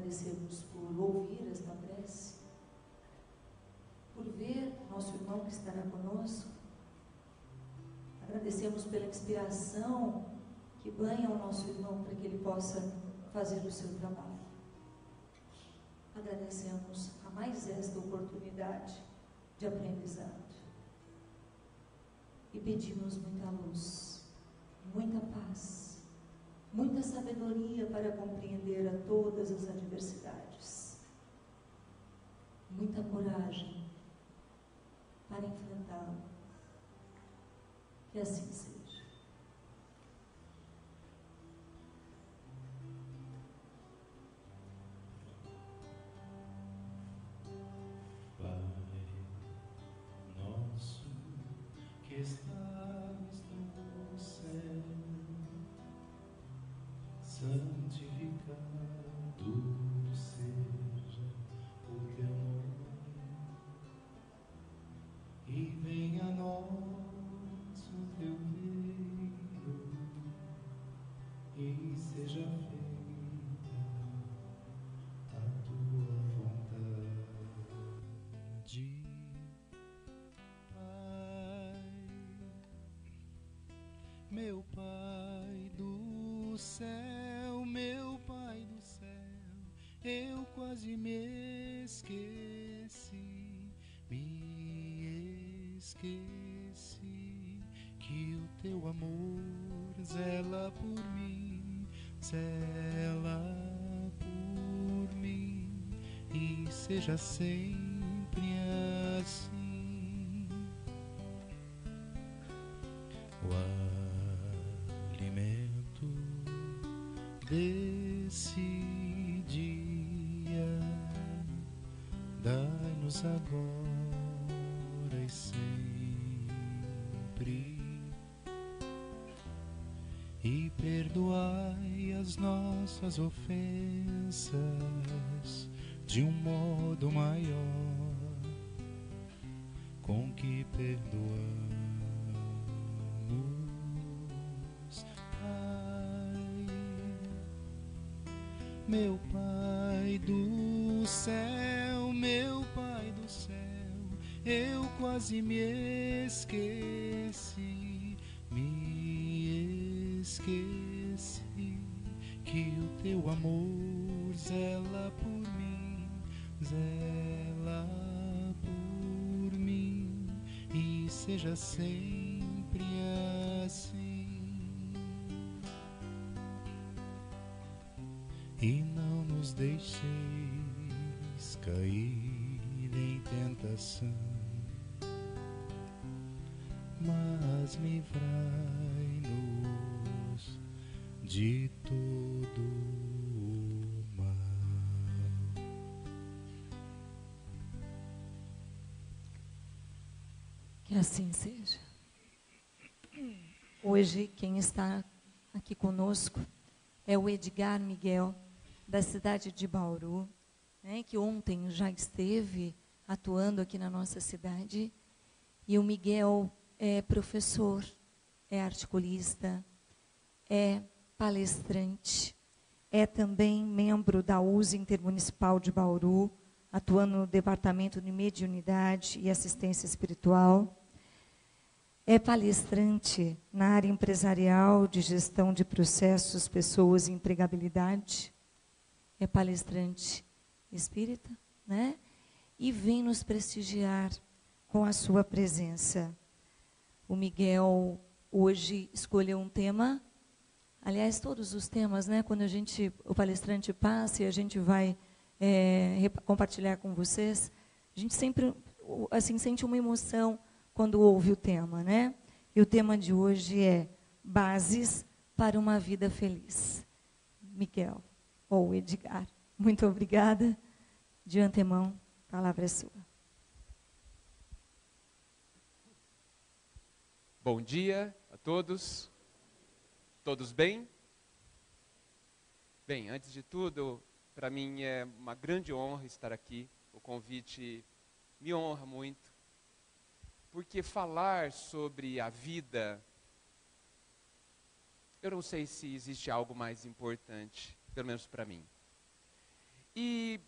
agradecemos por ouvir esta prece, por ver nosso irmão que estará conosco. Agradecemos pela inspiração que banha o nosso irmão para que ele possa fazer o seu trabalho. Agradecemos a mais esta oportunidade de aprendizado. E pedimos muita luz, muita paz, muita sabedoria para compreender a todas as adversidades. Muita coragem para enfrentá-lo. Que assim seja. Pai nosso que estás no céu, santificado seja o teu nome, e venha a nós o teu reino, e seja feita a tua vontade. Pai, meu Pai do céu, meu Pai do céu, eu quase me esqueci que o teu amor zela por mim, e seja sempre assim. O alimento desse dia dai-nos agora e sempre, e perdoai as nossas ofensas de um modo maior com que perdoamos. Pai, meu Pai do céu, meu Pai do céu, eu quase me esqueci que o teu amor zela por mim, e seja sempre assim. E não nos deixeis cair em tentação, mas livrai-nos de todo o mal. Que assim seja. Hoje, quem está aqui conosco é o Edgar Miguel, da cidade de Bauru, né, que ontem já esteve atuando aqui na nossa cidade. E o Miguel é professor, é articulista, é palestrante, é também membro da USE Intermunicipal de Bauru, atuando no Departamento de Mediunidade e Assistência Espiritual. É palestrante na área empresarial de gestão de processos, pessoas e empregabilidade. É palestrante espírita, né? E vem nos prestigiar com a sua presença. O Miguel hoje escolheu um tema, aliás, todos os temas, né? Quando o palestrante passa e a gente vai compartilhar com vocês, a gente sempre assim, sente uma emoção quando ouve o tema, né? E o tema de hoje é Bases para uma Vida Feliz. Miguel, ou Edgar, muito obrigada. De antemão, a palavra é sua. Bom dia a todos. Todos bem? Bem, antes de tudo, para mim é uma grande honra estar aqui. O convite me honra muito, porque falar sobre a vida, eu não sei se existe algo mais importante, pelo menos para mim. E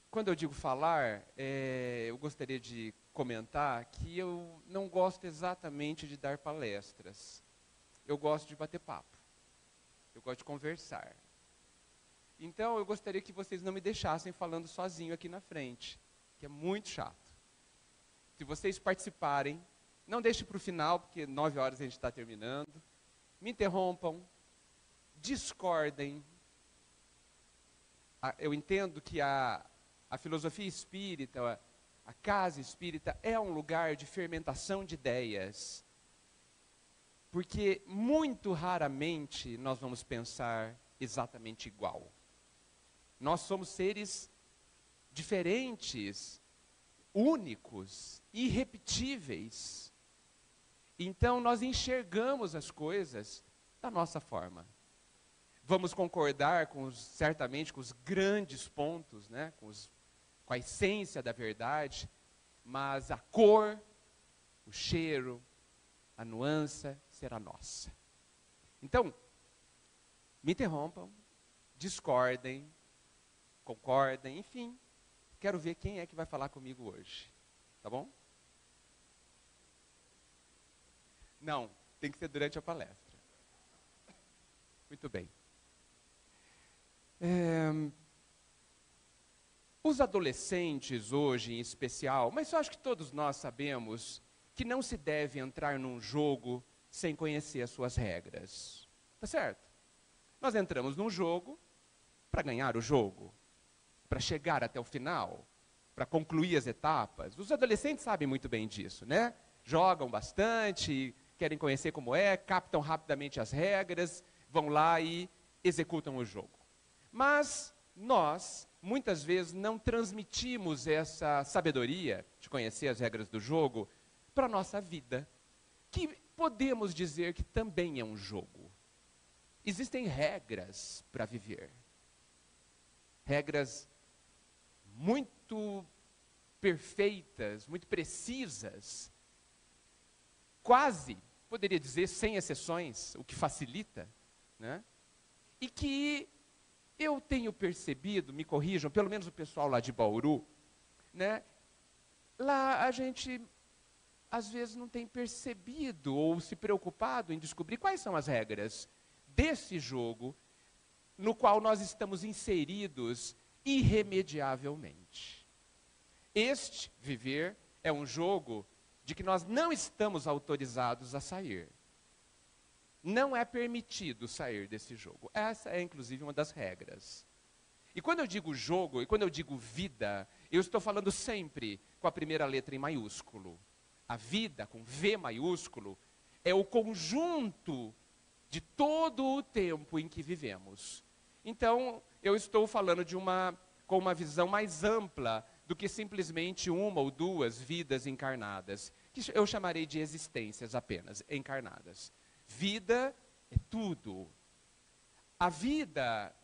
quando eu digo falar, eu gostaria de comentar que eu não gosto exatamente de dar palestras. Eu gosto de bater papo. Eu gosto de conversar. Então, eu gostaria que vocês não me deixassem falando sozinho aqui na frente, que é muito chato. Se vocês participarem, não deixem para o final, porque 9 horas a gente está terminando. Me interrompam, discordem. Eu entendo que a filosofia espírita, a casa espírita, é um lugar de fermentação de ideias. Porque muito raramente nós vamos pensar exatamente igual. Nós somos seres diferentes, únicos, irrepetíveis. Então nós enxergamos as coisas da nossa forma. Vamos concordar certamente com os grandes pontos, né? com a essência da verdade, mas a cor, o cheiro, a nuance será nossa. Então, me interrompam, discordem, concordem, enfim. Quero ver quem é que vai falar comigo hoje. Tá bom? Não, tem que ser durante a palestra. Muito bem. Os adolescentes hoje em especial, mas eu acho que todos nós sabemos que não se deve entrar num jogo sem conhecer as suas regras. Tá certo? Nós entramos num jogo para ganhar o jogo, para chegar até o final, para concluir as etapas. Os adolescentes sabem muito bem disso, né? Jogam bastante, querem conhecer como é, captam rapidamente as regras, vão lá e executam o jogo. Mas nós, muitas vezes, não transmitimos essa sabedoria de conhecer as regras do jogo para a nossa vida, que podemos dizer que também é um jogo. Existem regras para viver. Regras muito perfeitas, muito precisas, quase, poderia dizer, sem exceções, o que facilita, né? E que eu tenho percebido, me corrijam, pelo menos o pessoal lá de Bauru, né? Lá a gente, às vezes, não tem percebido ou se preocupado em descobrir quais são as regras desse jogo no qual nós estamos inseridos irremediavelmente. Este viver é um jogo de que nós não estamos autorizados a sair. Não é permitido sair desse jogo. Essa é, inclusive, uma das regras. E quando eu digo jogo, e quando eu digo vida, eu estou falando sempre com a primeira letra em maiúsculo. A vida, com V maiúsculo, é o conjunto de todo o tempo em que vivemos. Então, eu estou falando com uma visão mais ampla do que simplesmente uma ou duas vidas encarnadas, que eu chamarei de existências apenas, encarnadas. Vida é tudo. A vida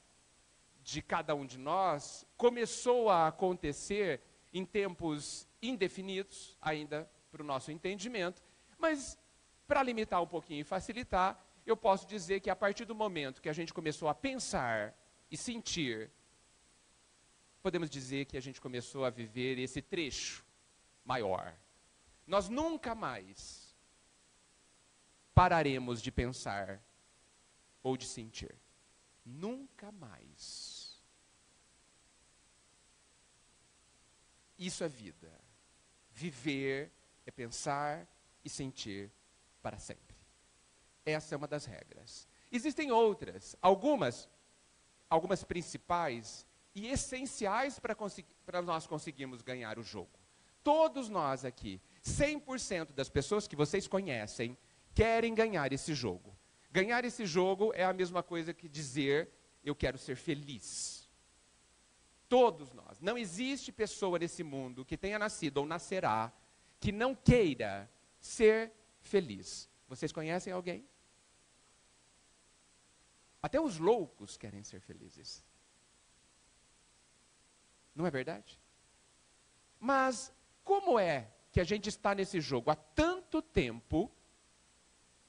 de cada um de nós começou a acontecer em tempos indefinidos, ainda para o nosso entendimento, mas para limitar um pouquinho e facilitar, eu posso dizer que a partir do momento que a gente começou a pensar e sentir, podemos dizer que a gente começou a viver esse trecho maior. Nós nunca mais pararemos de pensar ou de sentir. Nunca mais. Isso é vida. Viver é pensar e sentir para sempre. Essa é uma das regras. Existem outras, algumas principais e essenciais para nós conseguirmos ganhar o jogo. Todos nós aqui, 100% das pessoas que vocês conhecem, querem ganhar esse jogo. Ganhar esse jogo é a mesma coisa que dizer, eu quero ser feliz. Todos nós. Não existe pessoa nesse mundo que tenha nascido ou nascerá que não queira ser feliz. Vocês conhecem alguém? Até os loucos querem ser felizes. Não é verdade? Mas como é que a gente está nesse jogo há tanto tempo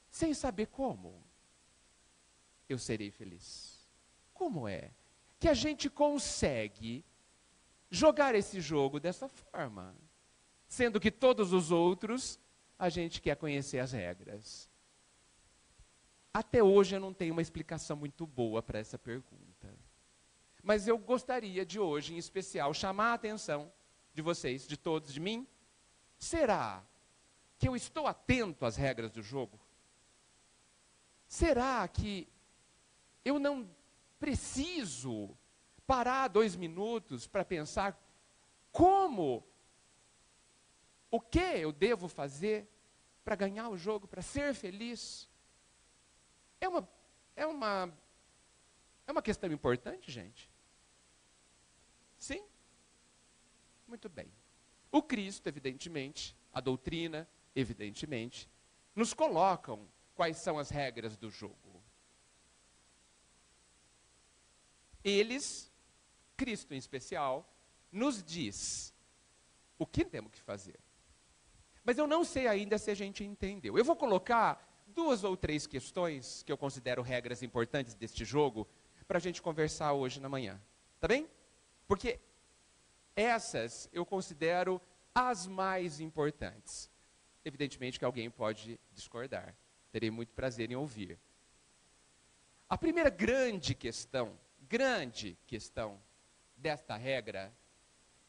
sem saber como eu serei feliz? Como é que a gente consegue jogar esse jogo dessa forma, sendo que todos os outros a gente quer conhecer as regras? Até hoje eu não tenho uma explicação muito boa para essa pergunta. Mas eu gostaria de hoje, em especial, chamar a atenção de vocês, de todos, de mim. Será que eu estou atento às regras do jogo? Será que eu não preciso parar 2 minutos para pensar o que eu devo fazer para ganhar o jogo, para ser feliz? É uma questão importante, gente? Sim? Muito bem. O Cristo, evidentemente, a doutrina, evidentemente, nos colocam quais são as regras do jogo. Eles, Cristo em especial, nos diz o que temos que fazer. Mas eu não sei ainda se a gente entendeu. Eu vou colocar 2 ou 3 questões que eu considero regras importantes deste jogo para a gente conversar hoje na manhã. Tá bem? Porque essas eu considero as mais importantes. Evidentemente que alguém pode discordar. Terei muito prazer em ouvir. A primeira grande questão desta regra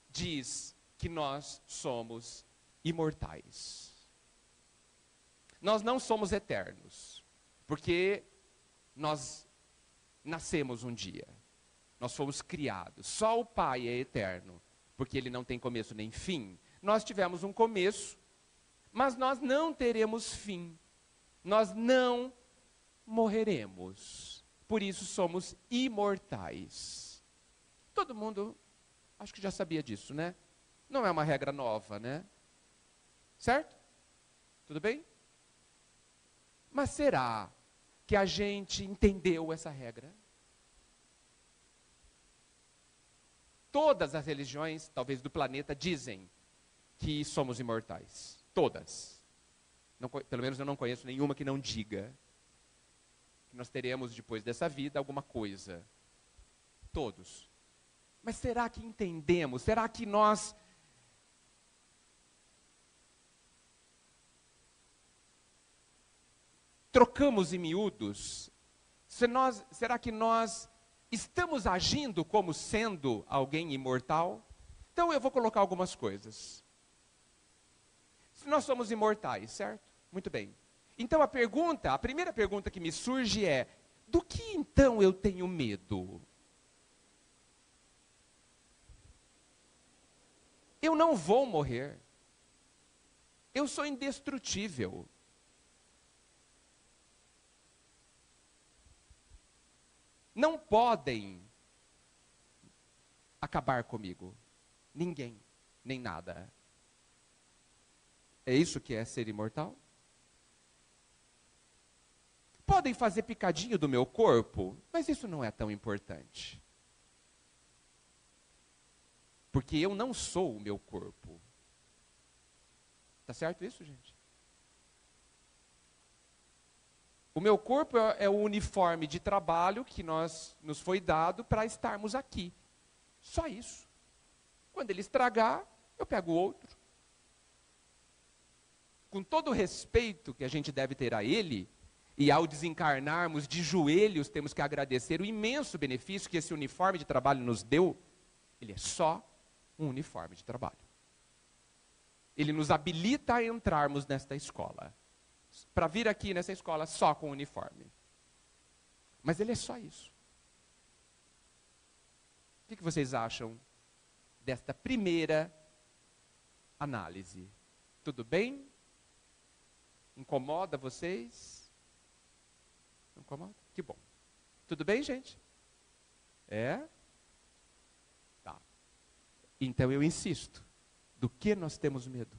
diz que nós somos imortais. Nós não somos eternos, porque nós nascemos um dia. Nós fomos criados. Só o Pai é eterno, porque Ele não tem começo nem fim. Nós tivemos um começo, mas nós não teremos fim. Nós não morreremos. Por isso somos imortais. Todo mundo, acho que já sabia disso, né? Não é uma regra nova, né? Certo? Tudo bem? Mas será que a gente entendeu essa regra? Todas as religiões, talvez do planeta, dizem que somos imortais. Todas. Não, pelo menos eu não conheço nenhuma que não diga que nós teremos depois dessa vida alguma coisa. Todos. Mas será que entendemos? Será que nós trocamos em miúdos? Será que nós estamos agindo como sendo alguém imortal? Então eu vou colocar algumas coisas. Se nós somos imortais, certo? Muito bem. Então a primeira pergunta que me surge é: do que então eu tenho medo? Eu não vou morrer. Eu sou indestrutível. Não podem acabar comigo. Ninguém, nem nada. É isso que é ser imortal? Podem fazer picadinho do meu corpo, mas isso não é tão importante. Porque eu não sou o meu corpo. Tá certo isso, gente? O meu corpo é o uniforme de trabalho que nos foi dado para estarmos aqui. Só isso. Quando ele estragar, eu pego outro. Com todo o respeito que a gente deve ter a ele, e ao desencarnarmos de joelhos, temos que agradecer o imenso benefício que esse uniforme de trabalho nos deu. Ele é só um uniforme de trabalho. Ele nos habilita a entrarmos nesta escola. Para vir aqui nessa escola só com uniforme. Mas ele é só isso. O que vocês acham desta primeira análise? Tudo bem? Incomoda vocês? Não incomoda? Que bom. Tudo bem, gente? É? Tá. Então eu insisto. Do que nós temos medo?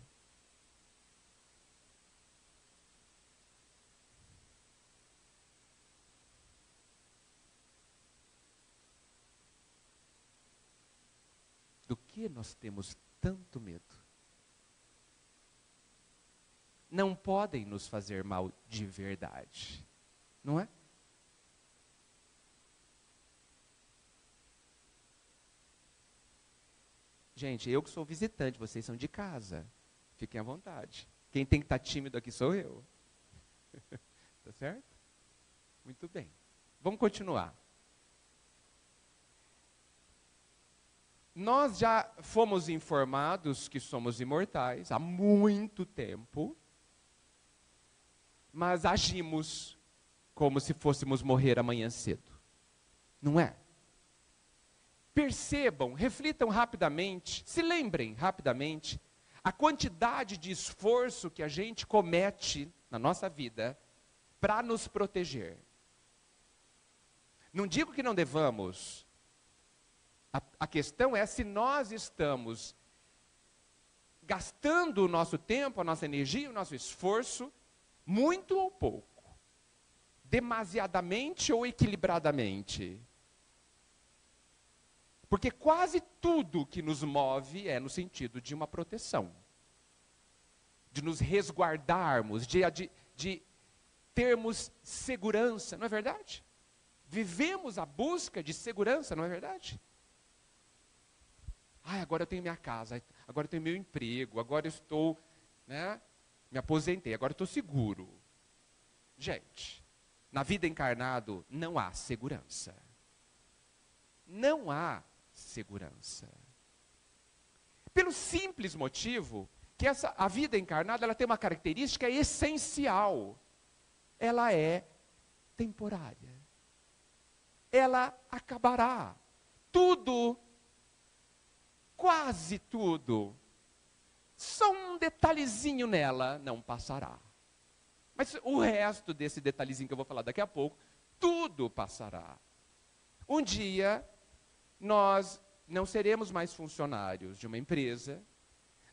Do que nós temos tanto medo? Não podem nos fazer mal de verdade, não é? Gente, eu que sou visitante, vocês são de casa. Fiquem à vontade. Quem tem que estar tímido aqui sou eu. Tá certo? Muito bem. Vamos continuar. Nós já fomos informados que somos imortais há muito tempo, mas agimos como se fôssemos morrer amanhã cedo. Não é? Percebam, reflitam rapidamente, se lembrem rapidamente, a quantidade de esforço que a gente comete na nossa vida para nos proteger. Não digo que não devamos. A questão é se nós estamos gastando o nosso tempo, a nossa energia, o nosso esforço, muito ou pouco, demasiadamente ou equilibradamente. Porque quase tudo que nos move é no sentido de uma proteção, de nos resguardarmos, de termos segurança, não é verdade? Vivemos a busca de segurança, não é verdade? Agora eu tenho minha casa, agora eu tenho meu emprego, agora eu estou, me aposentei, agora eu estou seguro. Gente, na vida encarnado não há segurança. Não há segurança. Pelo simples motivo que a vida encarnada ela tem uma característica essencial. Ela é temporária. Ela acabará. Tudo, quase tudo, só um detalhezinho nela não passará. Mas o resto desse detalhezinho que eu vou falar daqui a pouco, tudo passará. Um dia, nós não seremos mais funcionários de uma empresa,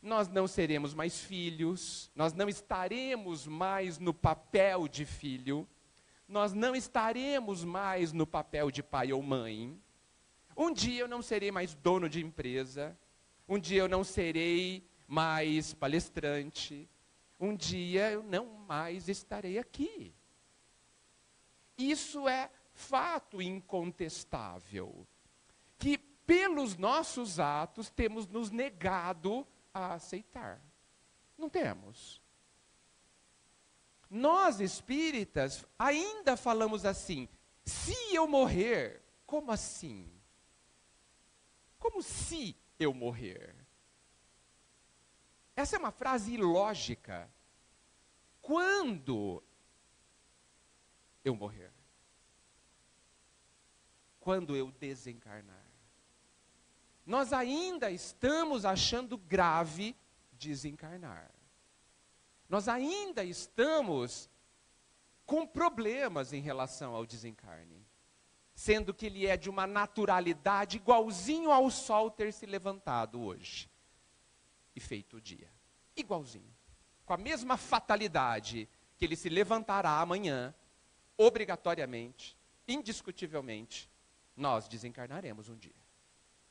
nós não seremos mais filhos, nós não estaremos mais no papel de filho, nós não estaremos mais no papel de pai ou mãe. Um dia eu não serei mais dono de empresa, um dia eu não serei mais palestrante, um dia eu não mais estarei aqui. Isso é fato incontestável, que pelos nossos atos temos nos negado a aceitar. Não temos. Nós espíritas ainda falamos assim, se eu morrer, como assim? Como se eu morrer? Essa é uma frase ilógica. Quando eu morrer? Quando eu desencarnar? Nós ainda estamos achando grave desencarnar. Nós ainda estamos com problemas em relação ao desencarne. Sendo que ele é de uma naturalidade igualzinho ao sol ter se levantado hoje. E feito o dia. Igualzinho. Com a mesma fatalidade que ele se levantará amanhã, obrigatoriamente, indiscutivelmente, nós desencarnaremos um dia.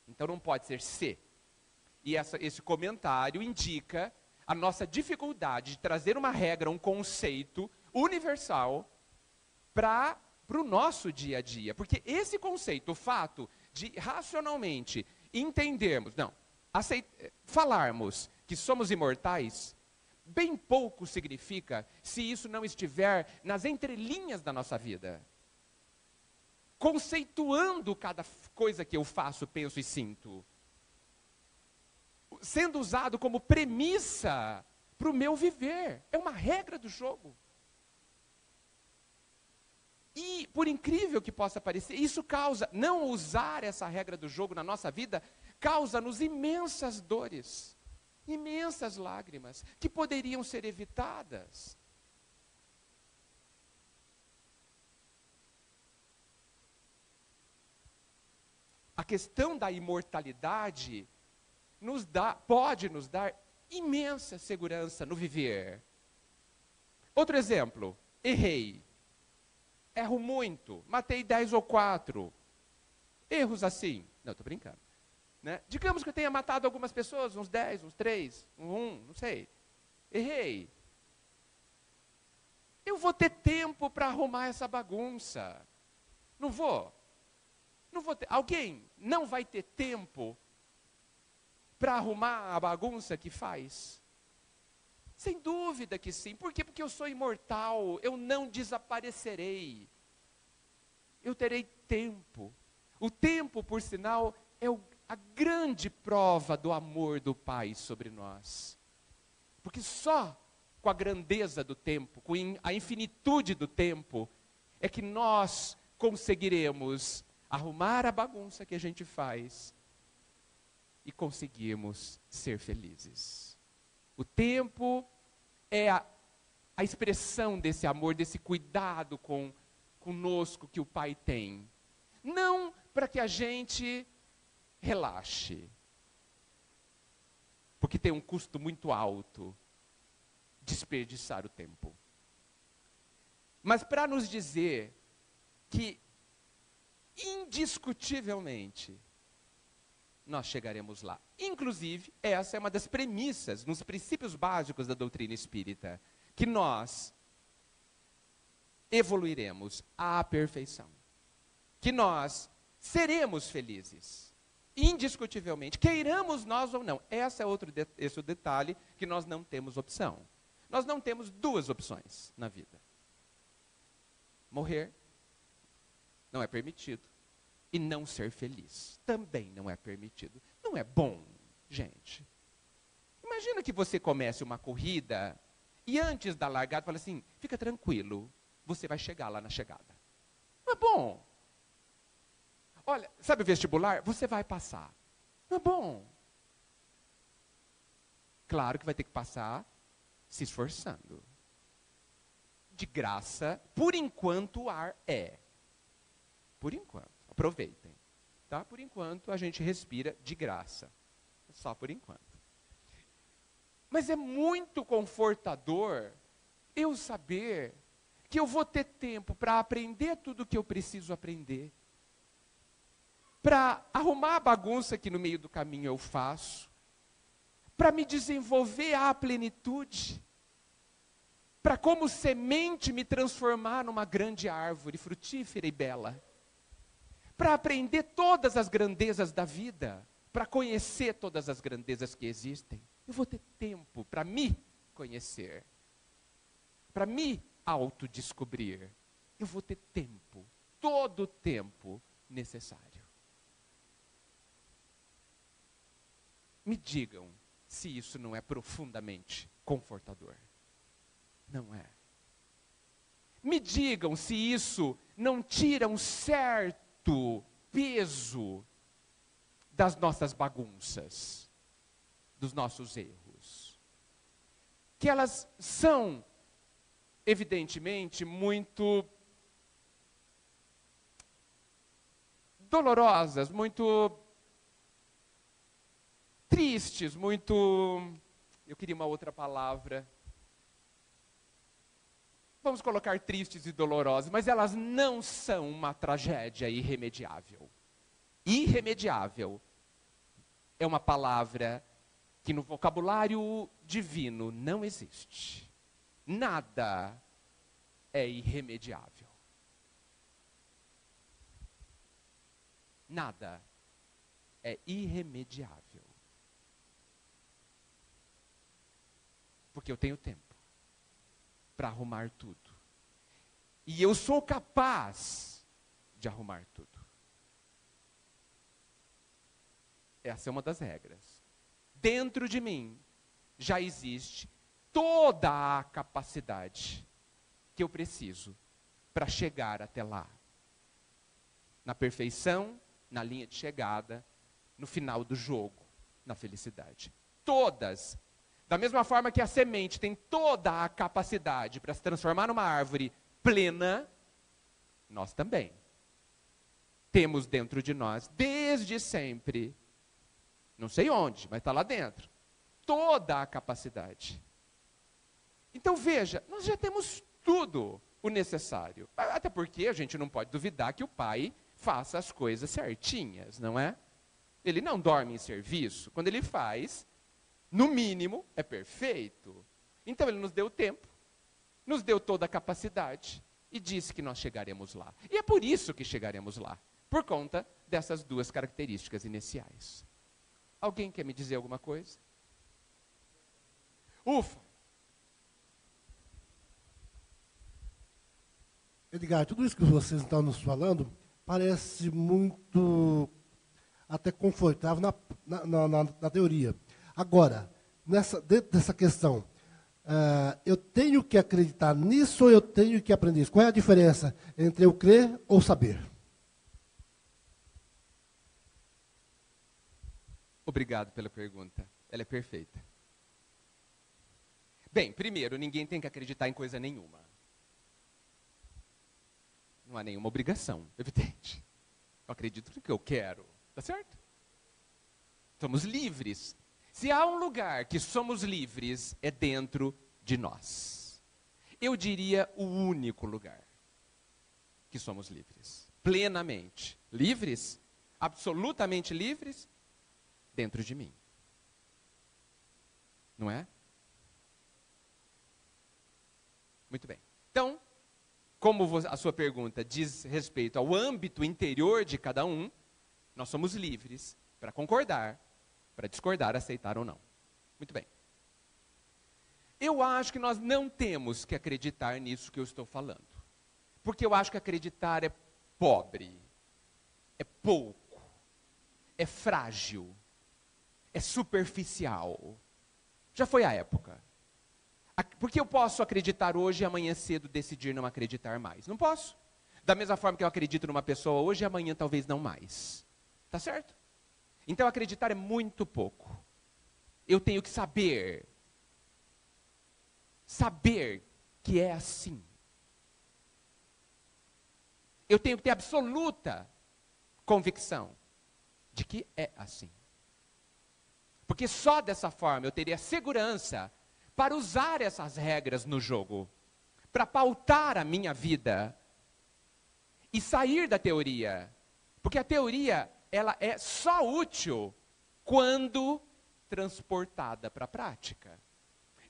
Então não pode ser se. E esse comentário indica a nossa dificuldade de trazer uma regra, um conceito universal para o nosso dia a dia. Porque esse conceito, o fato de racionalmente entendermos, falarmos que somos imortais, bem pouco significa se isso não estiver nas entrelinhas da nossa vida. Conceituando cada coisa que eu faço, penso e sinto. Sendo usado como premissa para o meu viver. É uma regra do jogo. E, por incrível que possa parecer, isso causa, não usar essa regra do jogo na nossa vida, causa-nos imensas dores, imensas lágrimas, que poderiam ser evitadas. A questão da imortalidade pode nos dar imensa segurança no viver. Outro exemplo, errei. Erro muito, matei 10 ou 4. Erros assim. Não, estou brincando. Digamos que eu tenha matado algumas pessoas, uns 10, uns 3, não sei. Errei. Eu vou ter tempo para arrumar essa bagunça. Não vou ter. Alguém não vai ter tempo para arrumar a bagunça que faz? Sem dúvida que sim. Por quê? Porque eu sou imortal, eu não desaparecerei. Eu terei tempo. O tempo, por sinal, é a grande prova do amor do Pai sobre nós. Porque só com a grandeza do tempo, com a infinitude do tempo, é que nós conseguiremos arrumar a bagunça que a gente faz e conseguirmos ser felizes. O tempo é a expressão desse amor, desse cuidado conosco que o Pai tem. Não para que a gente relaxe, porque tem um custo muito alto desperdiçar o tempo. Mas para nos dizer que, indiscutivelmente, nós chegaremos lá. Inclusive, essa é uma das premissas, nos princípios básicos da doutrina espírita, que nós evoluiremos à perfeição. Que nós seremos felizes. Indiscutivelmente, queiramos nós ou não. Esse é o detalhe que nós não temos opção. Nós não temos duas opções na vida. Morrer não é permitido. E não ser feliz também não é permitido. Não é bom, gente. Imagina que você comece uma corrida e antes da largada fala assim, fica tranquilo, você vai chegar lá na chegada. Não é bom. Olha, sabe o vestibular? Você vai passar. Não é bom. Claro que vai ter que passar se esforçando. De graça, por enquanto o ar é. Por enquanto. Aproveitem. Tá? Por enquanto a gente respira de graça. Só por enquanto. Mas é muito confortador eu saber que eu vou ter tempo para aprender tudo o que eu preciso aprender. Para arrumar a bagunça que no meio do caminho eu faço. Para me desenvolver à plenitude. Para como semente me transformar numa grande árvore frutífera e bela. Para aprender todas as grandezas da vida. Para conhecer todas as grandezas que existem. Eu vou ter tempo para me conhecer. Para me autodescobrir. Eu vou ter tempo. Todo o tempo necessário. Me digam se isso não é profundamente confortador. Não é. Me digam se isso não tira um certo peso das nossas bagunças, dos nossos erros. Que elas são, evidentemente, muito dolorosas, muito tristes, muito... Eu queria uma outra palavra. Vamos colocar tristes e dolorosas, mas elas não são uma tragédia irremediável. Irremediável é uma palavra que no vocabulário divino não existe. Nada é irremediável. Nada é irremediável. Porque eu tenho tempo para arrumar tudo. E eu sou capaz de arrumar tudo. Essa é uma das regras. Dentro de mim já existe toda a capacidade que eu preciso para chegar até lá. Na perfeição, na linha de chegada, no final do jogo, na felicidade. Todas. Da mesma forma que a semente tem toda a capacidade para se transformar numa árvore plena, nós também temos dentro de nós, desde sempre, não sei onde, mas está lá dentro, toda a capacidade. Então veja, nós já temos tudo o necessário. Até porque a gente não pode duvidar que o Pai faça as coisas certinhas, não é? Ele não dorme em serviço. Quando ele faz, no mínimo, é perfeito. Então ele nos deu tempo, nos deu toda a capacidade e disse que nós chegaremos lá. E é por isso que chegaremos lá, por conta dessas duas características iniciais. Alguém quer me dizer alguma coisa? Ufa! Edgar, tudo isso que vocês estão nos falando parece muito até confortável na teoria. Agora, dentro dessa questão, eu tenho que acreditar nisso ou eu tenho que aprender isso? Qual é a diferença entre eu crer ou saber? Obrigado pela pergunta. Ela é perfeita. Bem, primeiro, ninguém tem que acreditar em coisa nenhuma. Não há nenhuma obrigação, evidente. Eu acredito no que eu quero, tá certo? Somos livres. Se há um lugar que somos livres, é dentro de nós. Eu diria o único lugar que somos livres. Plenamente livres, absolutamente livres, dentro de mim. Não é? Muito bem. Então, como a sua pergunta diz respeito ao âmbito interior de cada um, nós somos livres para concordar, para discordar, aceitar ou não. Muito bem. Eu acho que nós não temos que acreditar nisso que eu estou falando. Porque eu acho que acreditar é pobre, é pouco, é frágil, é superficial. Já foi a época. Porque eu posso acreditar hoje e amanhã cedo decidir não acreditar mais. Não posso. Da mesma forma que eu acredito numa pessoa hoje e amanhã talvez não mais. Tá certo? Então acreditar é muito pouco. Eu tenho que saber que é assim. Eu tenho que ter absoluta convicção de que é assim. Porque só dessa forma eu teria segurança para usar essas regras no jogo, para pautar a minha vida e sair da teoria. Porque a teoria, ela é só útil quando transportada para a prática.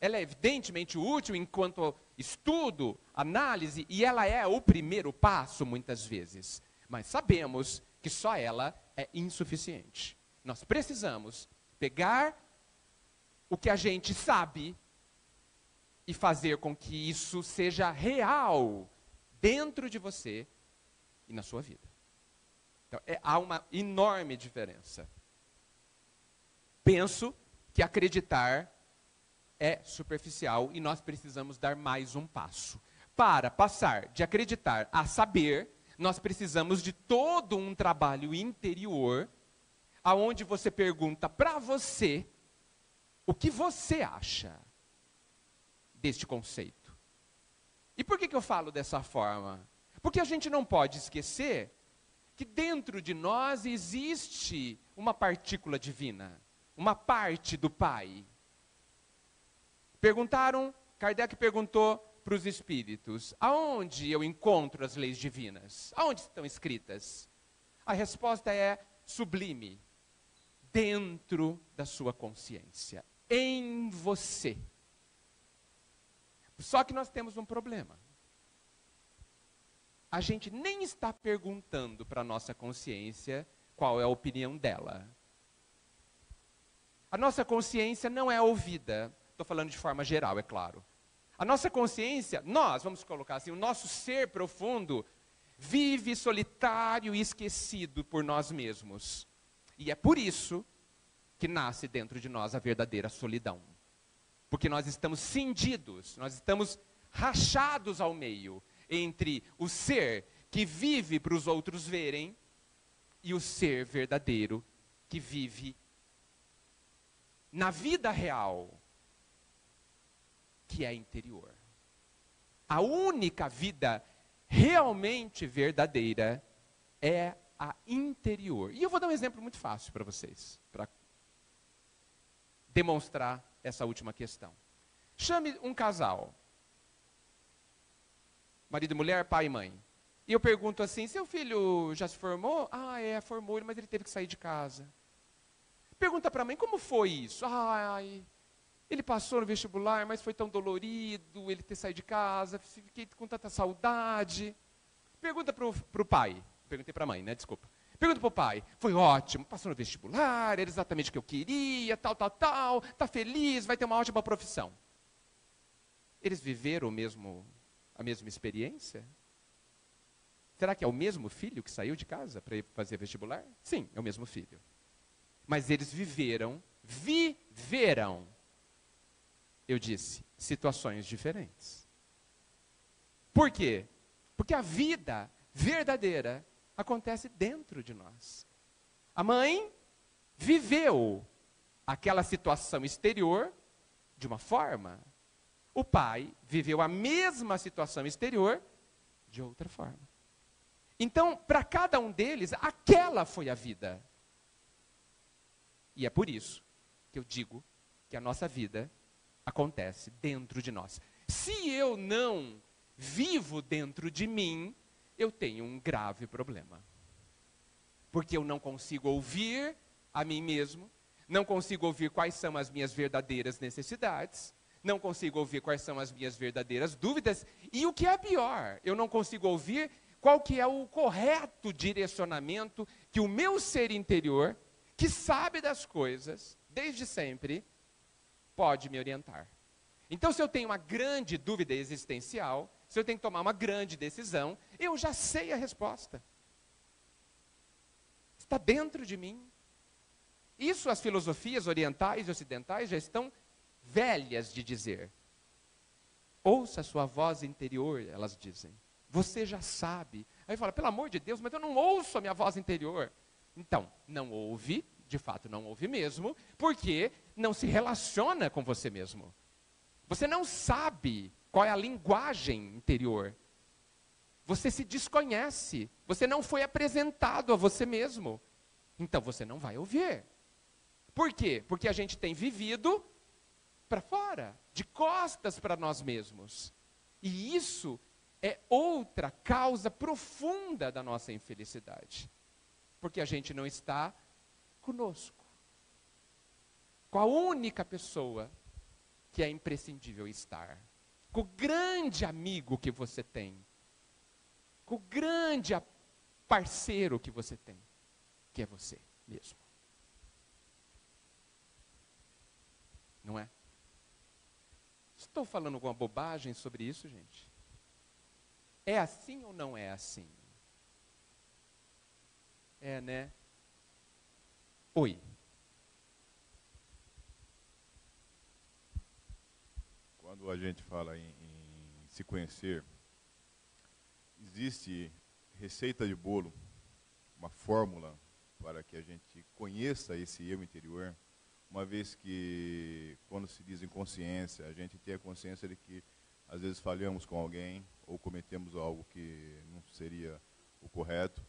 Ela é evidentemente útil enquanto estudo, análise, e ela é o primeiro passo muitas vezes. Mas sabemos que só ela é insuficiente. Nós precisamos pegar o que a gente sabe e fazer com que isso seja real dentro de você e na sua vida. Então, há uma enorme diferença. Penso que acreditar é superficial e nós precisamos dar mais um passo. Para passar de acreditar a saber, nós precisamos de todo um trabalho interior, aonde você pergunta para você o que você acha deste conceito. E por que eu falo dessa forma? Porque a gente não pode esquecer que dentro de nós existe uma partícula divina, uma parte do Pai. Kardec perguntou para os espíritos, aonde eu encontro as leis divinas? Aonde estão escritas? A resposta é sublime, dentro da sua consciência, em você. Só que nós temos um problema. A gente nem está perguntando para a nossa consciência qual é a opinião dela. A nossa consciência não é ouvida. Estou falando de forma geral, é claro. A nossa consciência, vamos colocar assim, o nosso ser profundo vive solitário e esquecido por nós mesmos. E é por isso que nasce dentro de nós a verdadeira solidão. Porque nós estamos cindidos, nós estamos rachados ao meio entre o ser que vive para os outros verem e o ser verdadeiro que vive na vida real, que é interior. A única vida realmente verdadeira é a interior. E eu vou dar um exemplo muito fácil para vocês, para demonstrar essa última questão. Chame um casal, marido e mulher, pai e mãe. E eu pergunto assim, seu filho já se formou? Formou, mas ele teve que sair de casa. Pergunta para a mãe, como foi isso? Ele passou no vestibular, mas foi tão dolorido ele ter saído de casa, fiquei com tanta saudade. Pergunta para o pai, perguntei para a mãe, né, desculpa. Pergunta para o pai, foi ótimo, passou no vestibular, era exatamente o que eu queria, tal, está feliz, vai ter uma ótima profissão. Eles viveram a mesma experiência? Será que é o mesmo filho que saiu de casa para ir fazer vestibular? Sim, é o mesmo filho. Mas eles viveram, eu disse, situações diferentes. Por quê? Porque a vida verdadeira acontece dentro de nós. A mãe viveu aquela situação exterior de uma forma. O pai viveu a mesma situação exterior de outra forma. Então, para cada um deles, aquela foi a vida. E é por isso que eu digo que a nossa vida acontece dentro de nós. Se eu não vivo dentro de mim, eu tenho um grave problema. Porque eu não consigo ouvir a mim mesmo, não consigo ouvir quais são as minhas verdadeiras necessidades, não consigo ouvir quais são as minhas verdadeiras dúvidas, e o que é pior, eu não consigo ouvir qual que é o correto direcionamento que o meu ser interior, que sabe das coisas, desde sempre, pode me orientar. Então, se eu tenho uma grande dúvida existencial, se eu tenho que tomar uma grande decisão, eu já sei a resposta. Está dentro de mim. Isso as filosofias orientais e ocidentais já estão velhas de dizer. Ouça a sua voz interior, elas dizem. Você já sabe. Aí fala, pelo amor de Deus, mas eu não ouço a minha voz interior. Então, não ouve, de fato não ouve mesmo, porque não se relaciona com você mesmo. Você não sabe qual é a linguagem interior. Você se desconhece. Você não foi apresentado a você mesmo. Então você não vai ouvir. Por quê? Porque a gente tem vivido para fora, de costas para nós mesmos. E isso é outra causa profunda da nossa infelicidade. Porque a gente não está conosco. Com a única pessoa que é imprescindível estar. Com o grande amigo que você tem. Com o grande parceiro que você tem. Que é você mesmo. Não é? Estou falando alguma bobagem sobre isso, gente? É assim ou não é assim? É, né? Oi. Quando a gente fala em se conhecer, existe receita de bolo, uma fórmula para que a gente conheça esse eu interior, uma vez que, quando se diz em consciência, a gente tem a consciência de que às vezes falhamos com alguém ou cometemos algo que não seria o correto.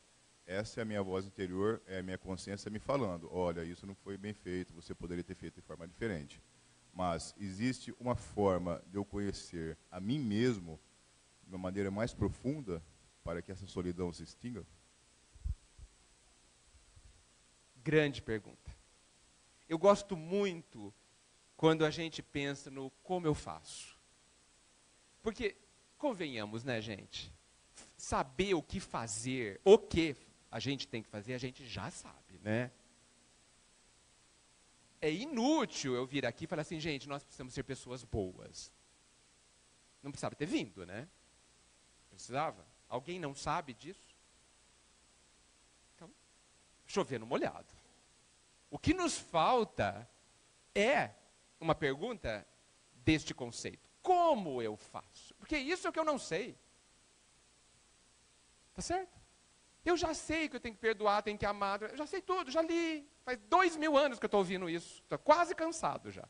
Essa é a minha voz interior, é a minha consciência me falando, olha, isso não foi bem feito, você poderia ter feito de forma diferente. Mas existe uma forma de eu conhecer a mim mesmo de uma maneira mais profunda para que essa solidão se extinga? Grande pergunta. Eu gosto muito quando a gente pensa no como eu faço. Porque, convenhamos, né, gente? Saber o que fazer, o que a gente tem que fazer, a gente já sabe, né? É inútil eu vir aqui e falar assim, gente, nós precisamos ser pessoas boas. Não precisava ter vindo, né? Precisava? Alguém não sabe disso? Então, chover no molhado. O que nos falta é uma pergunta deste conceito. Como eu faço? Porque isso é o que eu não sei. Tá certo? Eu já sei que eu tenho que perdoar, tenho que amar, eu já sei tudo, já li. Faz 2000 anos que eu estou ouvindo isso. Estou quase cansado já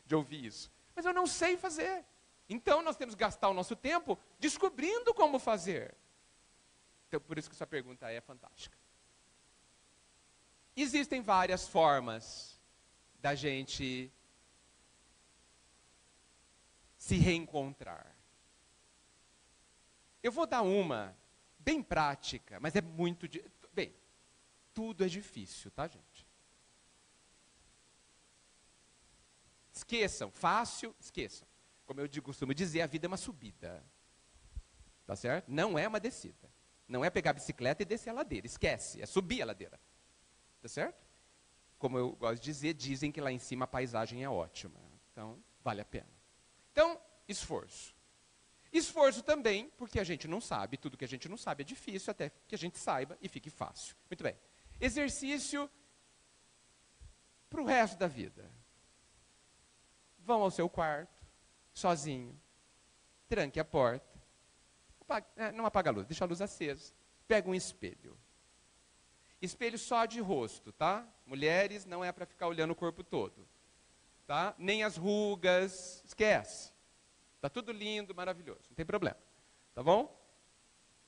de ouvir isso. Mas eu não sei fazer. Então nós temos que gastar o nosso tempo descobrindo como fazer. Então por isso que essa pergunta é fantástica. Existem várias formas da gente se reencontrar. Eu vou dar uma bem prática, mas é muito... Bem, tudo é difícil, tá, gente? Esqueçam, fácil, esqueçam. Como eu costumo dizer, a vida é uma subida. Tá certo? Não é uma descida. Não é pegar a bicicleta e descer a ladeira, esquece, é subir a ladeira. Tá certo? Como eu gosto de dizer, dizem que lá em cima a paisagem é ótima. Então, vale a pena. Então, esforço. Esforço também, porque a gente não sabe, tudo que a gente não sabe é difícil, até que a gente saiba e fique fácil. Muito bem. Exercício para o resto da vida. Vão ao seu quarto, sozinho, tranque a porta, não apaga a luz, deixa a luz acesa, pega um espelho. Espelho só de rosto, tá? Mulheres, não é para ficar olhando o corpo todo, tá? Nem as rugas, esquece. Tá tudo lindo, maravilhoso, não tem problema, tá bom?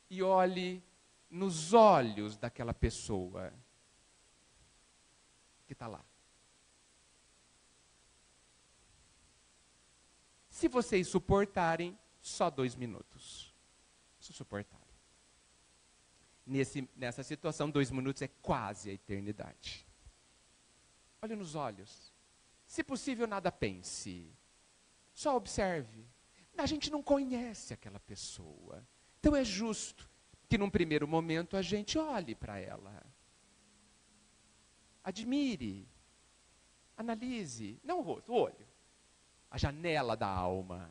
E olhe nos olhos daquela pessoa que está lá. Se vocês suportarem, só 2 minutos. Se suportarem. Nessa situação, 2 minutos é quase a eternidade. Olhe nos olhos. Se possível, nada pense. Só observe. A gente não conhece aquela pessoa. Então é justo que num primeiro momento a gente olhe para ela. Admire. Analise. Não o rosto, o olho. A janela da alma.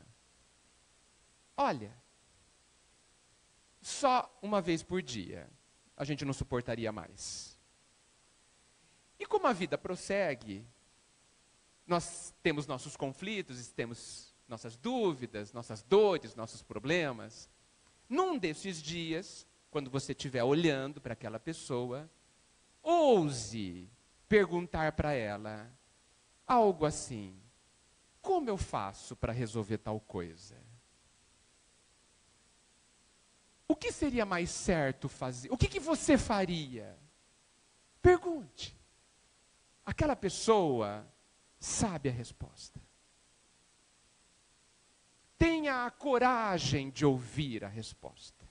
Olha. Só uma vez por dia. A gente não suportaria mais. E como a vida prossegue, nós temos nossos conflitos, temos nossas dúvidas, nossas dores, nossos problemas. Num desses dias, quando você estiver olhando para aquela pessoa, ouse perguntar para ela algo assim: como eu faço para resolver tal coisa? O que seria mais certo fazer? O que você faria? Pergunte. Aquela pessoa sabe a resposta. Tenha a coragem de ouvir a resposta.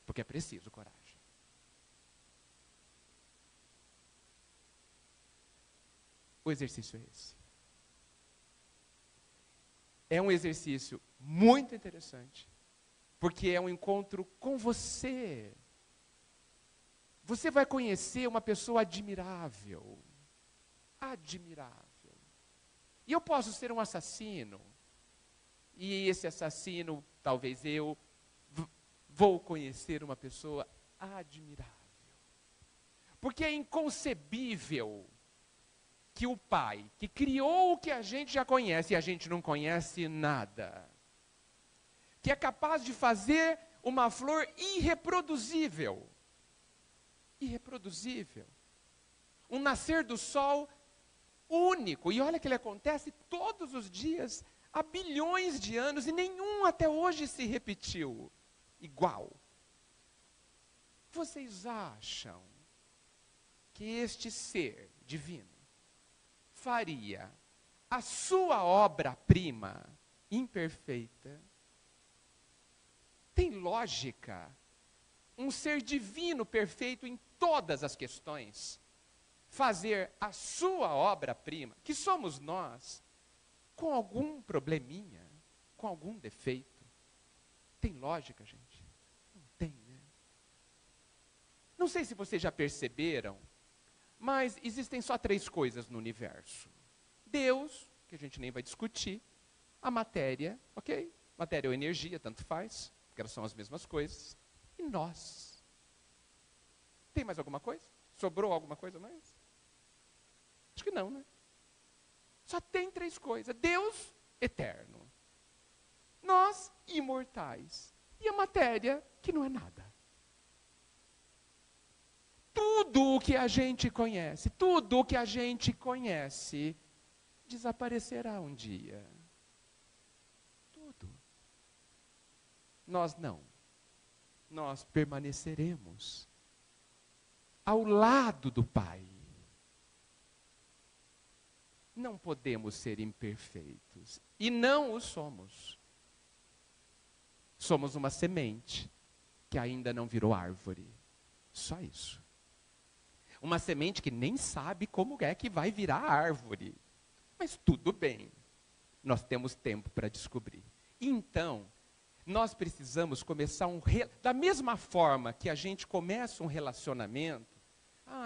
Porque é preciso coragem. O exercício é esse. É um exercício muito interessante, porque é um encontro com você. Você vai conhecer uma pessoa admirável. Admirável. E eu posso ser um assassino. E esse assassino, talvez eu, vou conhecer uma pessoa admirável. Porque é inconcebível que o Pai, que criou o que a gente já conhece, e a gente não conhece nada, que é capaz de fazer uma flor irreproduzível. Irreproduzível. Um nascer do sol único. E olha que ele acontece todos os dias, há bilhões de anos, e nenhum até hoje se repetiu igual. Vocês acham que este ser divino faria a sua obra-prima imperfeita? Tem lógica um ser divino perfeito em todas as questões fazer a sua obra-prima, que somos nós, com algum probleminha, com algum defeito? Tem lógica, gente? Não tem, né? Não sei se vocês já perceberam, mas existem só 3 coisas no universo. Deus, que a gente nem vai discutir, a matéria, ok? Matéria ou energia, tanto faz, porque elas são as mesmas coisas, e nós. Tem mais alguma coisa? Sobrou alguma coisa mais? Acho que não, né? Só tem 3 coisas. Deus, eterno. Nós, imortais. E a matéria, que não é nada. Tudo o que a gente conhece, desaparecerá um dia. Tudo. Nós não. Nós permaneceremos ao lado do Pai. Não podemos ser imperfeitos. E não o somos. Somos uma semente que ainda não virou árvore. Só isso. Uma semente que nem sabe como é que vai virar árvore. Mas tudo bem. Nós temos tempo para descobrir. Então, Nós precisamos começar da mesma forma que a gente começa um relacionamento.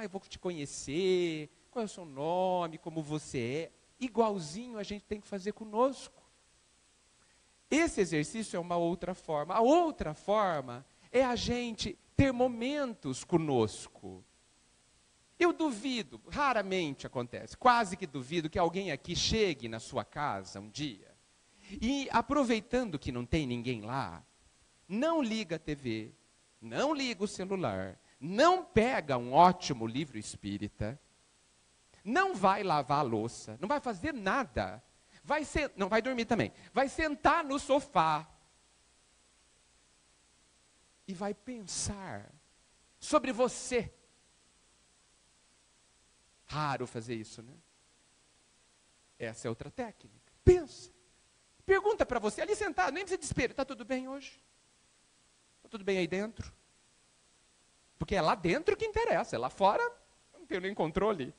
Eu vou te conhecer, qual é o seu nome, como você é. Igualzinho a gente tem que fazer conosco. Esse exercício é uma outra forma. A outra forma é a gente ter momentos conosco. Eu duvido, raramente acontece, quase que duvido que alguém aqui chegue na sua casa um dia e, aproveitando que não tem ninguém lá, não liga a TV, não liga o celular, não pega um ótimo livro espírita, não vai lavar a louça, não vai fazer nada, não vai dormir também, vai sentar no sofá e vai pensar sobre você. Raro fazer isso, né? Essa é outra técnica. Pensa. Pergunta para você, ali sentado, nem precisa de desespero. Está tudo bem hoje? Está tudo bem aí dentro? Porque é lá dentro que interessa. É lá fora, eu não tenho nem controle.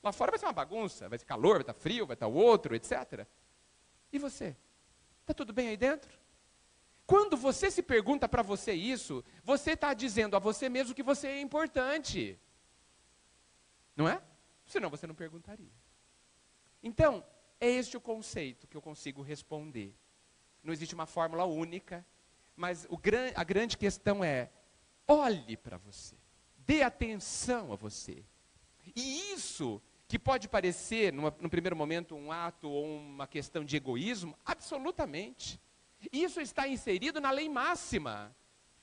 Lá fora vai ser uma bagunça. Vai ser calor, vai estar frio, vai estar outro, etc. E você? Está tudo bem aí dentro? Quando você se pergunta para você isso, você está dizendo a você mesmo que você é importante. Não é? Senão você não perguntaria. Então, é este o conceito que eu consigo responder. Não existe uma fórmula única, mas a grande questão é, olhe para você, dê atenção a você. E isso, que pode parecer, no primeiro momento, um ato ou uma questão de egoísmo, absolutamente. Isso está inserido na lei máxima,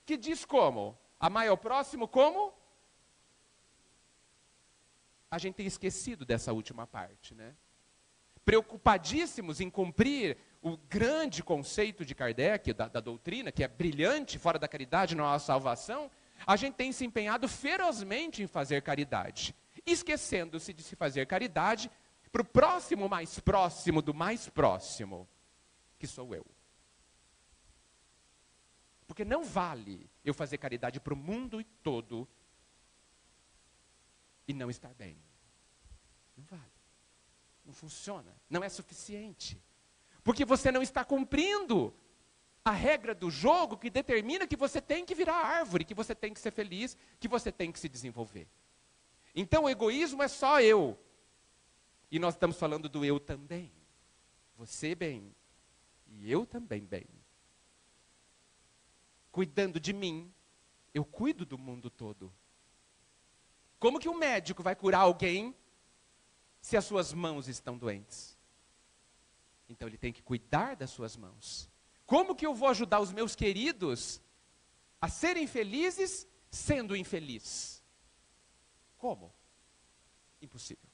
que diz como? Amar ao próximo como? A gente tem esquecido dessa última parte, né? Preocupadíssimos em cumprir o grande conceito de Kardec, da doutrina, que é brilhante, fora da caridade não há salvação, a gente tem se empenhado ferozmente em fazer caridade, esquecendo-se de se fazer caridade para o próximo mais próximo do mais próximo, que sou eu. Porque não vale eu fazer caridade para o mundo todo e não estar bem. Não vale. Não funciona. Não é suficiente. Porque você não está cumprindo a regra do jogo que determina que você tem que virar árvore, que você tem que ser feliz, que você tem que se desenvolver. Então o egoísmo é só eu. E nós estamos falando do eu também. Você bem. E eu também bem. Cuidando de mim, eu cuido do mundo todo. Como que um médico vai curar alguém se as suas mãos estão doentes? Então ele tem que cuidar das suas mãos. Como que eu vou ajudar os meus queridos a serem felizes sendo infeliz? Como? Impossível.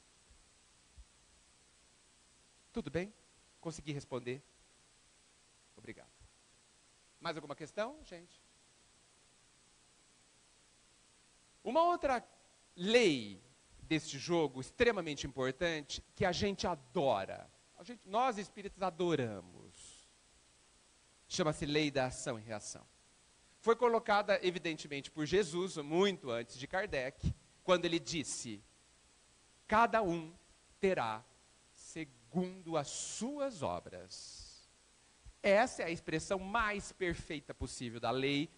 Tudo bem? Consegui responder? Obrigado. Mais alguma questão, gente? Uma outra lei deste jogo extremamente importante, que a gente adora, nós espíritas adoramos, chama-se lei da ação e reação. Foi colocada, evidentemente, por Jesus, muito antes de Kardec, quando ele disse, cada um terá segundo as suas obras. Essa é a expressão mais perfeita possível da lei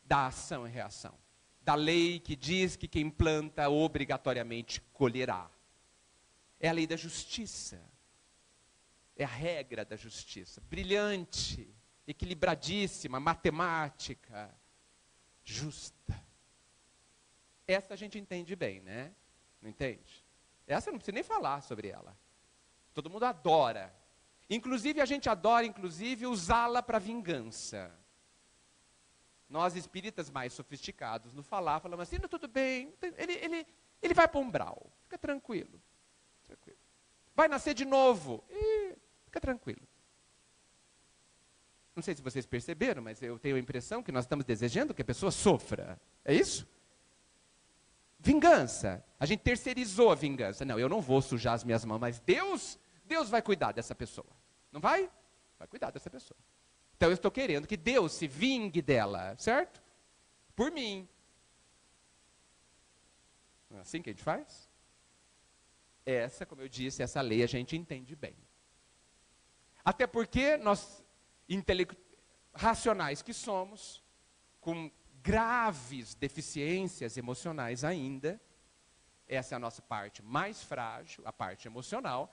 da ação e reação. Da lei que diz que quem planta obrigatoriamente colherá. É a lei da justiça. É a regra da justiça. Brilhante, equilibradíssima, matemática, justa. Essa a gente entende bem, né? Não entende? Essa eu não preciso nem falar sobre ela. Todo mundo adora. Inclusive, a gente adora, usá-la para vingança. Nós espíritas mais sofisticados, no falamos assim, não, tudo bem, ele vai para o umbral, fica tranquilo. Vai nascer de novo, fica tranquilo. Não sei se vocês perceberam, mas eu tenho a impressão que nós estamos desejando que a pessoa sofra. É isso? Vingança. A gente terceirizou a vingança. Não, eu não vou sujar as minhas mãos, mas Deus vai cuidar dessa pessoa. Não vai? Vai cuidar dessa pessoa. Então eu estou querendo que Deus se vingue dela, certo? Por mim. Não é assim que a gente faz? Essa, como eu disse, essa lei a gente entende bem. Até porque racionais que somos, com graves deficiências emocionais ainda, essa é a nossa parte mais frágil, a parte emocional,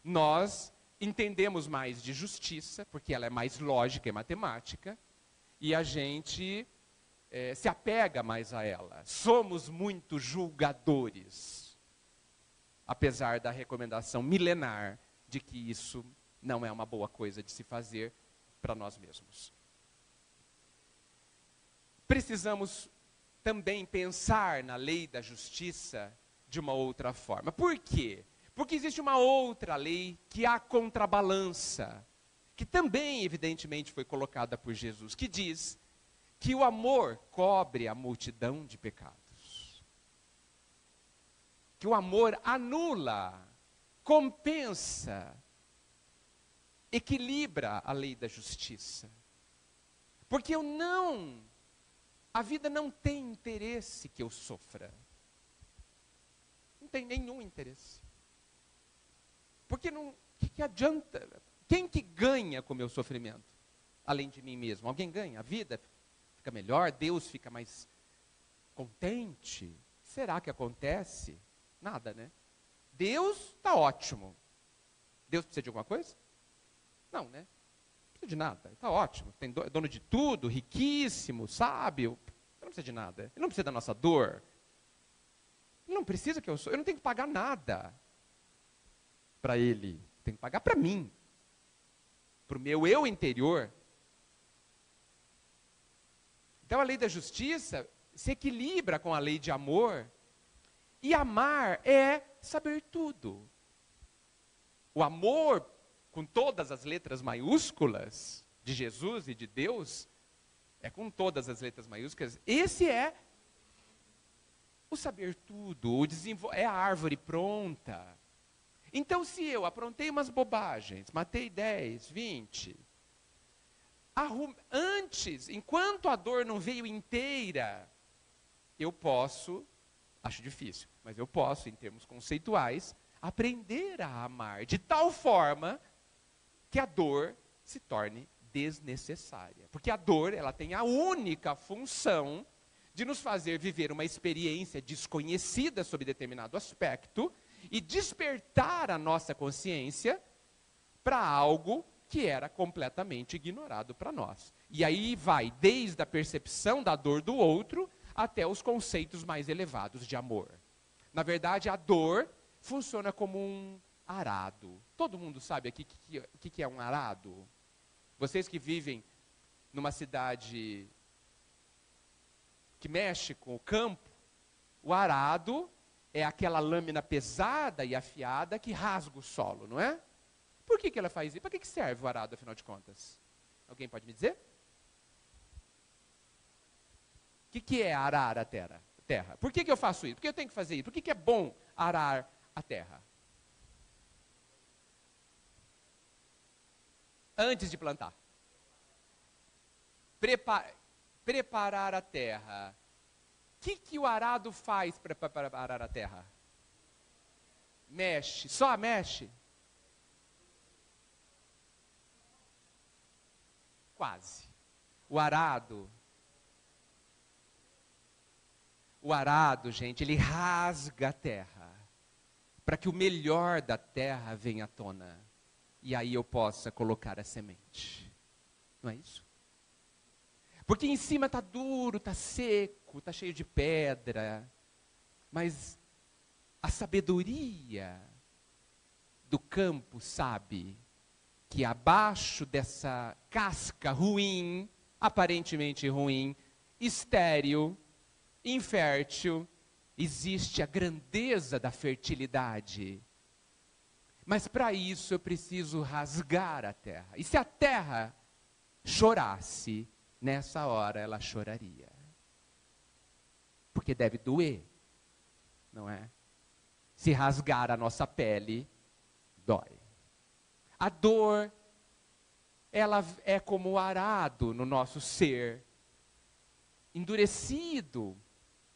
nós entendemos mais de justiça, porque ela é mais lógica e matemática, e a gente se apega mais a ela. Somos muito julgadores, apesar da recomendação milenar de que isso não é uma boa coisa de se fazer para nós mesmos. Precisamos também pensar na lei da justiça de uma outra forma. Por quê? Porque existe uma outra lei que a contrabalança, que também, evidentemente, foi colocada por Jesus, que diz que o amor cobre a multidão de pecados. Que o amor anula, compensa, equilibra a lei da justiça. Porque a vida não tem interesse que eu sofra. Não tem nenhum interesse. Porque que adianta? Quem que ganha com o meu sofrimento? Além de mim mesmo. Alguém ganha? A vida fica melhor? Deus fica mais contente? Será que acontece? Nada, né? Deus está ótimo. Deus precisa de alguma coisa? Não, né? Não precisa de nada. Está ótimo. É dono de tudo, riquíssimo, sábio. Ele não precisa de nada. Ele não precisa da nossa dor. Ele não precisa que eu não tenho que pagar nada para ele. Tenho que pagar para mim. Para o meu eu interior. Então a lei da justiça se equilibra com a lei de amor. E amar é saber tudo. O amor, com todas as letras maiúsculas de Jesus e de Deus, é com todas as letras maiúsculas. Esse é o saber tudo, é a árvore pronta. Então, se eu aprontei umas bobagens, matei 10, 20, antes, enquanto a dor não veio inteira, eu posso, acho difícil, mas eu posso, em termos conceituais, aprender a amar de tal forma que a dor se torne desnecessária. Porque a dor, ela tem a única função de nos fazer viver uma experiência desconhecida sobre determinado aspecto e despertar a nossa consciência para algo que era completamente ignorado para nós. E aí vai desde a percepção da dor do outro até os conceitos mais elevados de amor. Na verdade, a dor funciona como um arado. Todo mundo sabe aqui o que é um arado? Vocês que vivem numa cidade que mexe com o campo, o arado é aquela lâmina pesada e afiada que rasga o solo, não é? Por que ela faz isso? Para que serve o arado, afinal de contas? Alguém pode me dizer? O que é arar a terra? Por que eu faço isso? Por que eu tenho que fazer isso? Por que é bom arar a terra? Antes de plantar. Preparar a terra. O que o arado faz para preparar a terra? Mexe. Só mexe? Quase. O arado, gente, ele rasga a terra para que o melhor da terra venha à tona. E aí eu possa colocar a semente. Não é isso? Porque em cima está duro, está seco, está cheio de pedra. Mas a sabedoria do campo sabe que abaixo dessa casca ruim, aparentemente ruim, estéril, infértil, existe a grandeza da fertilidade. Mas para isso eu preciso rasgar a terra. E se a terra chorasse, nessa hora ela choraria. Porque deve doer, não é? Se rasgar a nossa pele, dói. A dor, ela é como o arado no nosso ser, endurecido,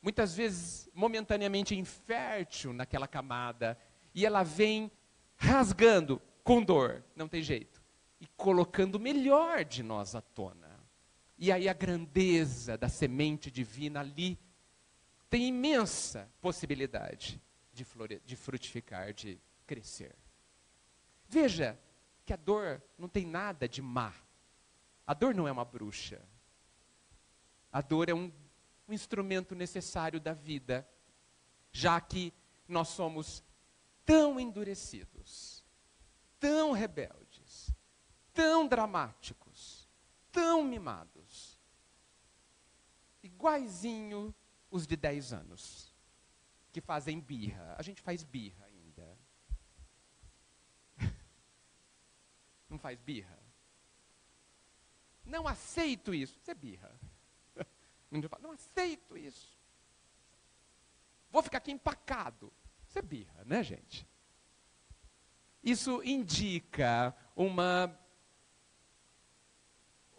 muitas vezes momentaneamente infértil naquela camada, e ela vem rasgando com dor, não tem jeito, e colocando o melhor de nós à tona. E aí a grandeza da semente divina ali tem imensa possibilidade de frutificar, de crescer. Veja que a dor não tem nada de má. A dor não é uma bruxa. A dor é um instrumento necessário da vida, já que nós somos tão endurecidos, tão rebeldes, tão dramáticos, tão mimados, iguaizinho os de 10 anos, que fazem birra. A gente faz birra ainda. Não faz birra? Não aceito isso. Isso é birra. Não aceito isso. Vou ficar aqui empacado. Isso é birra, né, gente? Isso indica uma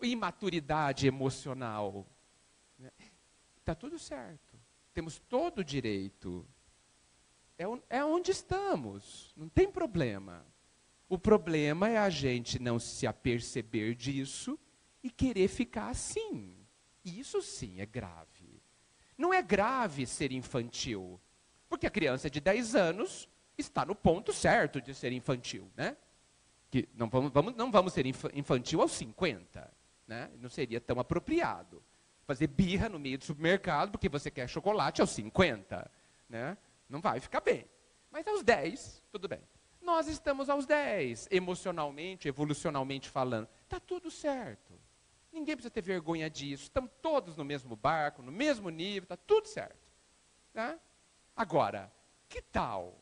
imaturidade emocional. Está tudo certo. Temos todo o direito. É onde estamos. Não tem problema. O problema é a gente não se aperceber disso e querer ficar assim. Isso sim é grave. Não é grave ser infantil, porque a criança de 10 anos está no ponto certo de ser infantil, né? Que não vamos ser infantil aos 50, né? Não seria tão apropriado. Fazer birra no meio do supermercado porque você quer chocolate aos 50, né? Não vai ficar bem. Mas aos 10, tudo bem. Nós estamos aos 10, emocionalmente, evolucionalmente falando. Está tudo certo. Ninguém precisa ter vergonha disso. Estamos todos no mesmo barco, no mesmo nível, está tudo certo. Tá? Agora, que tal?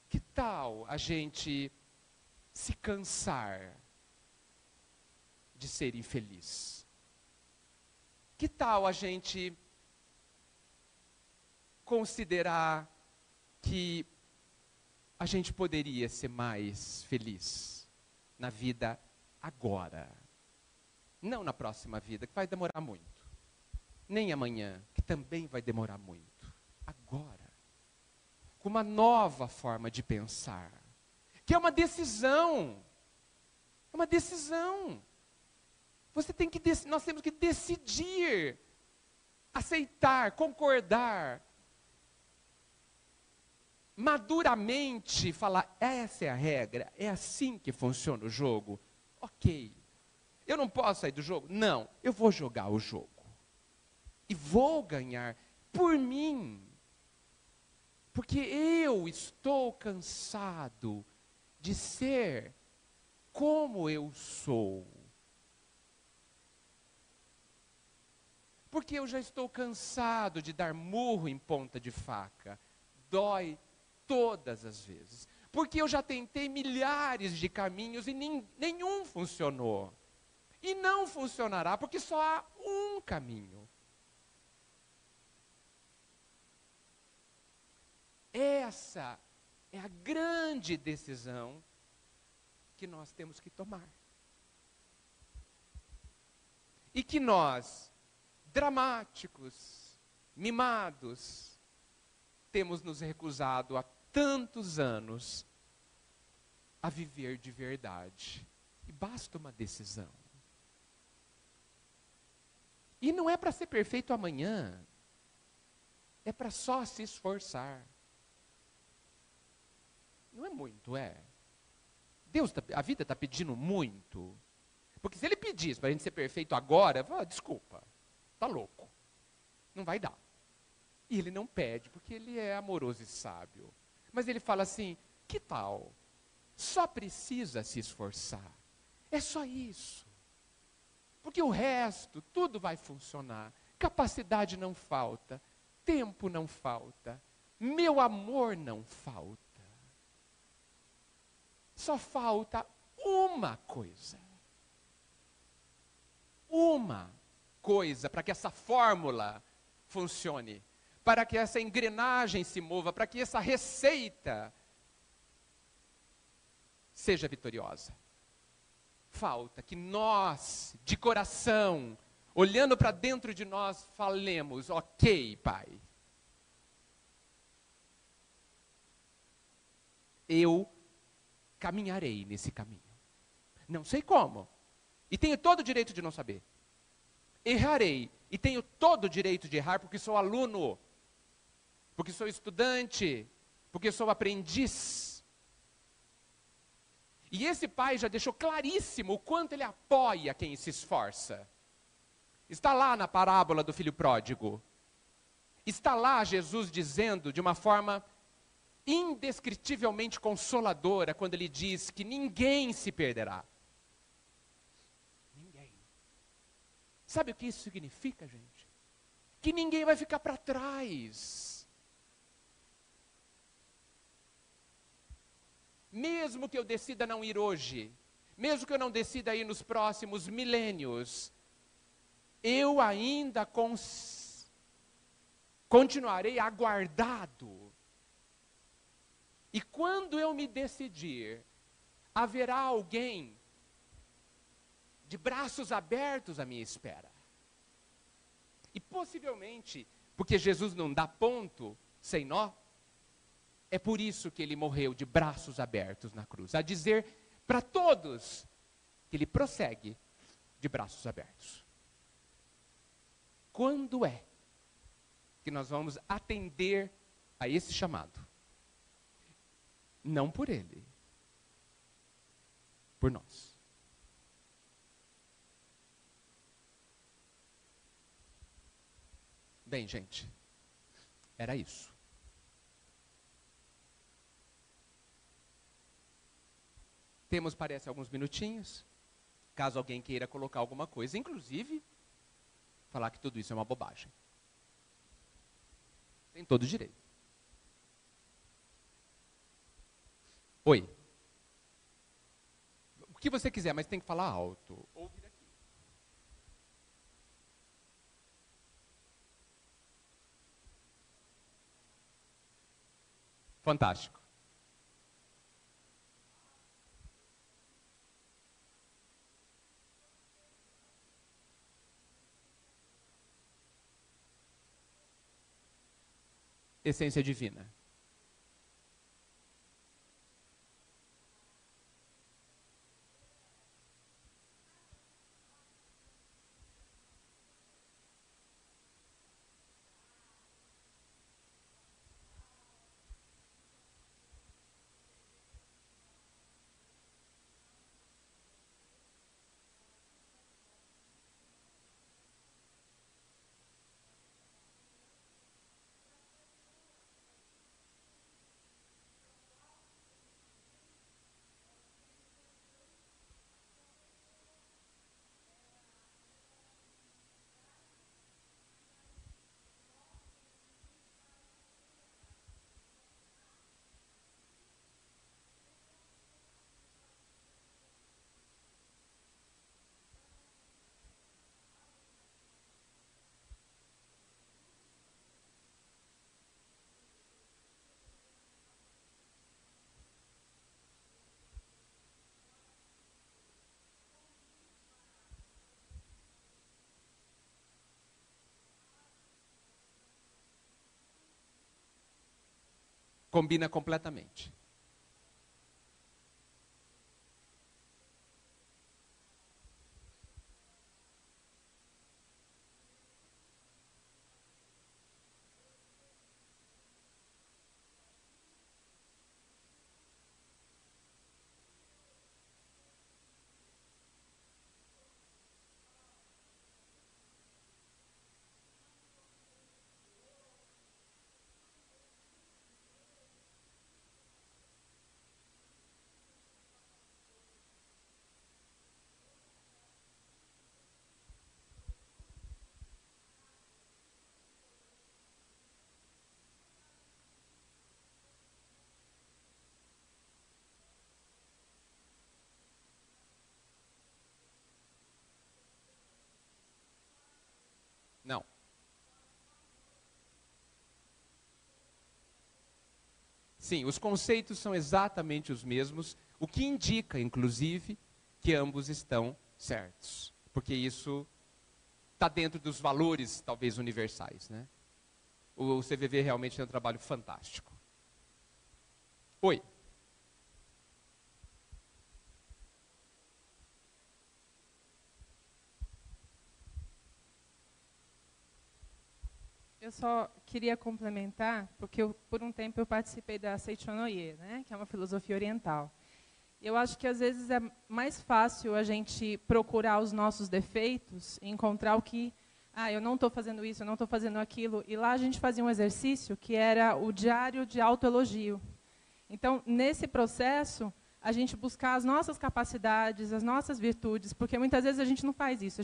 Que tal a gente se cansar de ser infeliz? Que tal a gente considerar que a gente poderia ser mais feliz na vida agora? Não na próxima vida, que vai demorar muito. Nem amanhã, que também vai demorar muito. Agora. Com uma nova forma de pensar. Que é uma decisão. É uma decisão. Nós temos que decidir. Aceitar, concordar. Maduramente falar, essa é a regra, é assim que funciona o jogo. Ok. Eu não posso sair do jogo? Não, eu vou jogar o jogo. E vou ganhar por mim. Porque eu estou cansado de ser como eu sou. Porque eu já estou cansado de dar murro em ponta de faca. Dói todas as vezes. Porque eu já tentei milhares de caminhos e nenhum funcionou. E não funcionará, porque só há um caminho. Essa é a grande decisão que nós temos que tomar. E que nós, dramáticos, mimados, temos nos recusado há tantos anos a viver de verdade. E basta uma decisão. E não é para ser perfeito amanhã. É para só se esforçar. Não é muito, é. A vida está pedindo muito. Porque se ele pedisse para a gente ser perfeito agora, eu falo, desculpa, está louco. Não vai dar. E ele não pede, porque ele é amoroso e sábio. Mas ele fala assim, que tal? Só precisa se esforçar. É só isso. Porque o resto, tudo vai funcionar. Capacidade não falta. Tempo não falta. Meu amor não falta. Só falta uma coisa. Uma coisa para que essa fórmula funcione. Para que essa engrenagem se mova. Para que essa receita seja vitoriosa. Falta que nós, de coração, olhando para dentro de nós, falemos, ok, Pai. Eu caminharei nesse caminho. Não sei como. E tenho todo o direito de não saber. errarei. E tenho todo o direito de errar porque sou aluno, porque sou estudante, porque sou aprendiz. E esse pai já deixou claríssimo o quanto ele apoia quem se esforça. Está lá na parábola do filho pródigo. Está lá Jesus dizendo de uma forma indescritivelmente consoladora, quando ele diz que ninguém se perderá. Ninguém. Sabe o que isso significa, gente? Que ninguém vai ficar para trás. Mesmo que eu decida não ir hoje, mesmo que eu não decida ir nos próximos milênios, eu ainda continuarei aguardado. E quando eu me decidir, haverá alguém de braços abertos à minha espera. E possivelmente, porque Jesus não dá ponto sem nó, é por isso que ele morreu de braços abertos na cruz. A dizer para todos que ele prossegue de braços abertos. Quando é que nós vamos atender a esse chamado? Não por ele, por nós. Bem, gente, era isso. Temos, parece, alguns minutinhos, caso alguém queira colocar alguma coisa, inclusive, falar que tudo isso é uma bobagem. Tem todo o direito. Oi. O que você quiser, mas tem que falar alto. Ou vir aqui. Fantástico. Essência divina. Combina completamente. Não. Sim, os conceitos são exatamente os mesmos, o que indica, inclusive, que ambos estão certos. Porque isso está dentro dos valores, talvez, universais, né? O CVV realmente tem um trabalho fantástico. Oi. Eu só queria complementar, porque por um tempo eu participei da Seichonoye, né, que é uma filosofia oriental. Eu acho que às vezes é mais fácil a gente procurar os nossos defeitos e encontrar o que, eu não estou fazendo isso, eu não estou fazendo aquilo. E lá a gente fazia um exercício que era o diário de autoelogio. Então, nesse processo, a gente buscar as nossas capacidades, as nossas virtudes, porque muitas vezes a gente não faz isso.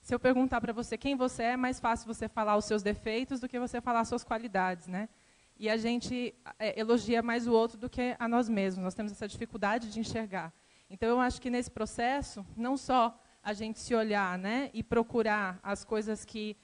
Se eu perguntar para você quem você é mais fácil você falar os seus defeitos do que você falar as suas qualidades, né? E a gente elogia mais o outro do que a nós mesmos. Nós temos essa dificuldade de enxergar. Então, eu acho que nesse processo, não só a gente se olhar, né, e procurar as coisas que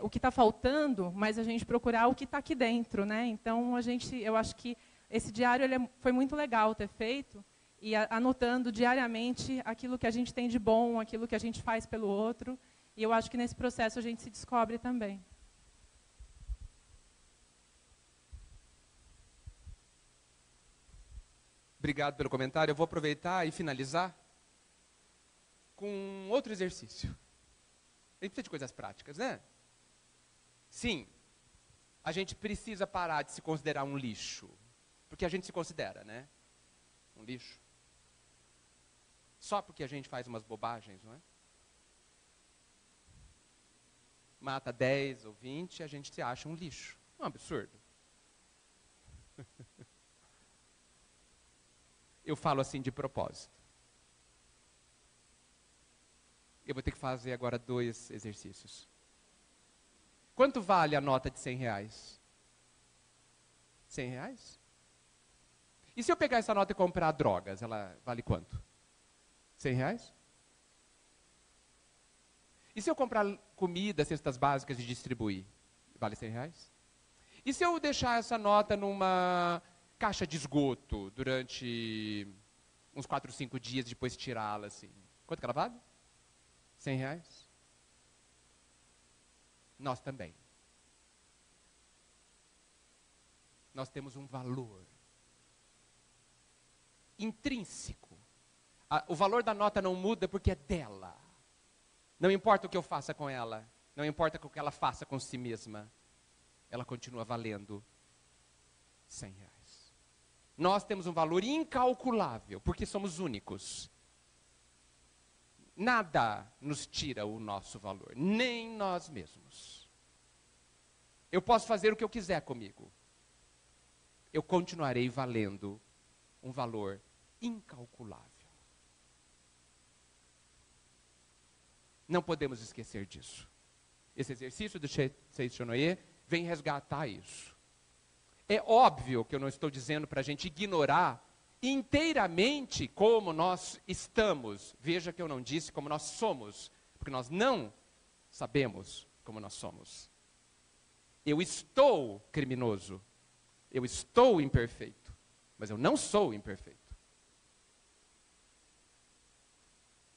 o que está faltando, mas a gente procurar o que está aqui dentro, né? Então, eu acho que esse diário foi muito legal ter feito, e anotando diariamente aquilo que a gente tem de bom, aquilo que a gente faz pelo outro. E eu acho que nesse processo a gente se descobre também. Obrigado pelo comentário. Eu vou aproveitar e finalizar com outro exercício. A gente precisa de coisas práticas, né? Sim, a gente precisa parar de se considerar um lixo. Porque a gente se considera, né? Um lixo. Só porque a gente faz umas bobagens, não é? Mata 10 ou 20, a gente se acha um lixo. É um absurdo. Eu falo assim de propósito. Eu vou ter que fazer agora 2 exercícios. Quanto vale a nota de R$100? R$100? E se eu pegar essa nota e comprar drogas, ela vale quanto? R$100? E se eu comprar comida, cestas básicas e distribuir, vale R$100? E se eu deixar essa nota numa caixa de esgoto durante uns 4 ou 5 dias, depois tirá-la assim, quanto que ela vale? R$100? Nós também. Nós temos um valor intrínseco. O valor da nota não muda porque é dela. Não importa o que eu faça com ela, não importa o que ela faça com si mesma, ela continua valendo R$100. Nós temos um valor incalculável, porque somos únicos. Nada nos tira o nosso valor, nem nós mesmos. Eu posso fazer o que eu quiser comigo. Eu continuarei valendo um valor incalculável. Não podemos esquecer disso. Esse exercício do Seichonoye vem resgatar isso. É óbvio que eu não estou dizendo para a gente ignorar inteiramente como nós estamos. Veja que eu não disse como nós somos, porque nós não sabemos como nós somos. Eu estou criminoso, eu estou imperfeito, mas eu não sou imperfeito.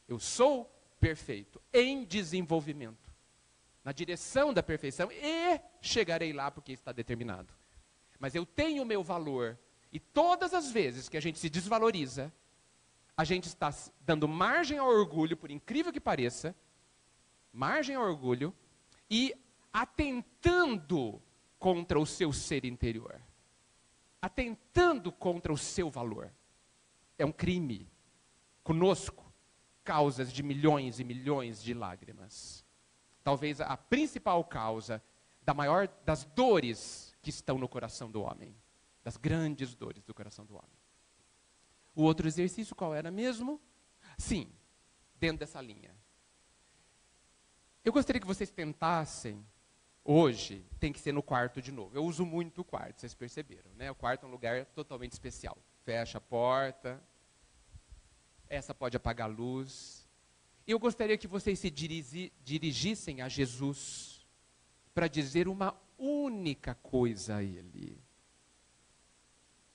Eu sou perfeito, em desenvolvimento, na direção da perfeição, e chegarei lá porque está determinado. Mas eu tenho o meu valor, e todas as vezes que a gente se desvaloriza, a gente está dando margem ao orgulho, por incrível que pareça, margem ao orgulho, e atentando contra o seu ser interior. Atentando contra o seu valor. É um crime. Conosco, causas de milhões e milhões de lágrimas. Talvez a principal causa da maior das dores que estão no coração do homem. Das grandes dores do coração do homem. O outro exercício qual era mesmo? Sim, dentro dessa linha. Eu gostaria que vocês tentassem, hoje, tem que ser no quarto de novo. Eu uso muito o quarto, vocês perceberam, né? O quarto é um lugar totalmente especial. Fecha a porta, essa pode apagar a luz. Eu gostaria que vocês se dirigissem a Jesus para dizer uma única coisa a Ele.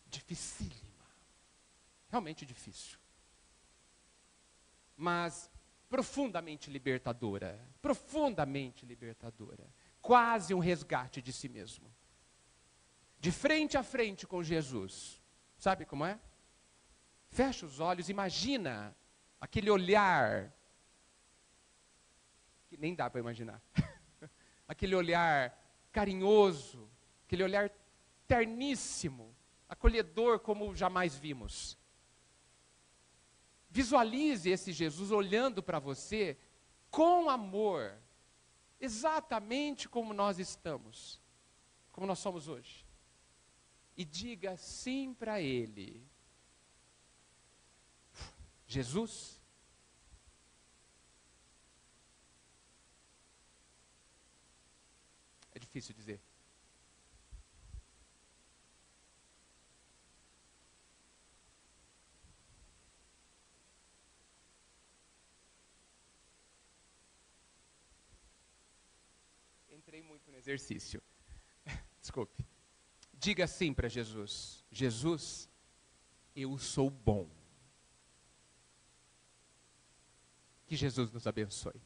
Dificílima. Realmente difícil. Mas profundamente libertadora. Profundamente libertadora. Quase um resgate de si mesmo. De frente a frente com Jesus. Sabe como é? Fecha os olhos, imagina aquele olhar, que nem dá para imaginar. Aquele olhar carinhoso, aquele olhar terníssimo, acolhedor como jamais vimos. Visualize esse Jesus olhando para você com amor, exatamente como nós estamos, como nós somos hoje. E diga sim para Ele. Jesus, é difícil dizer. Entrei muito no exercício. Desculpe. Diga sim para Jesus. Jesus, eu sou bom. Que Jesus nos abençoe.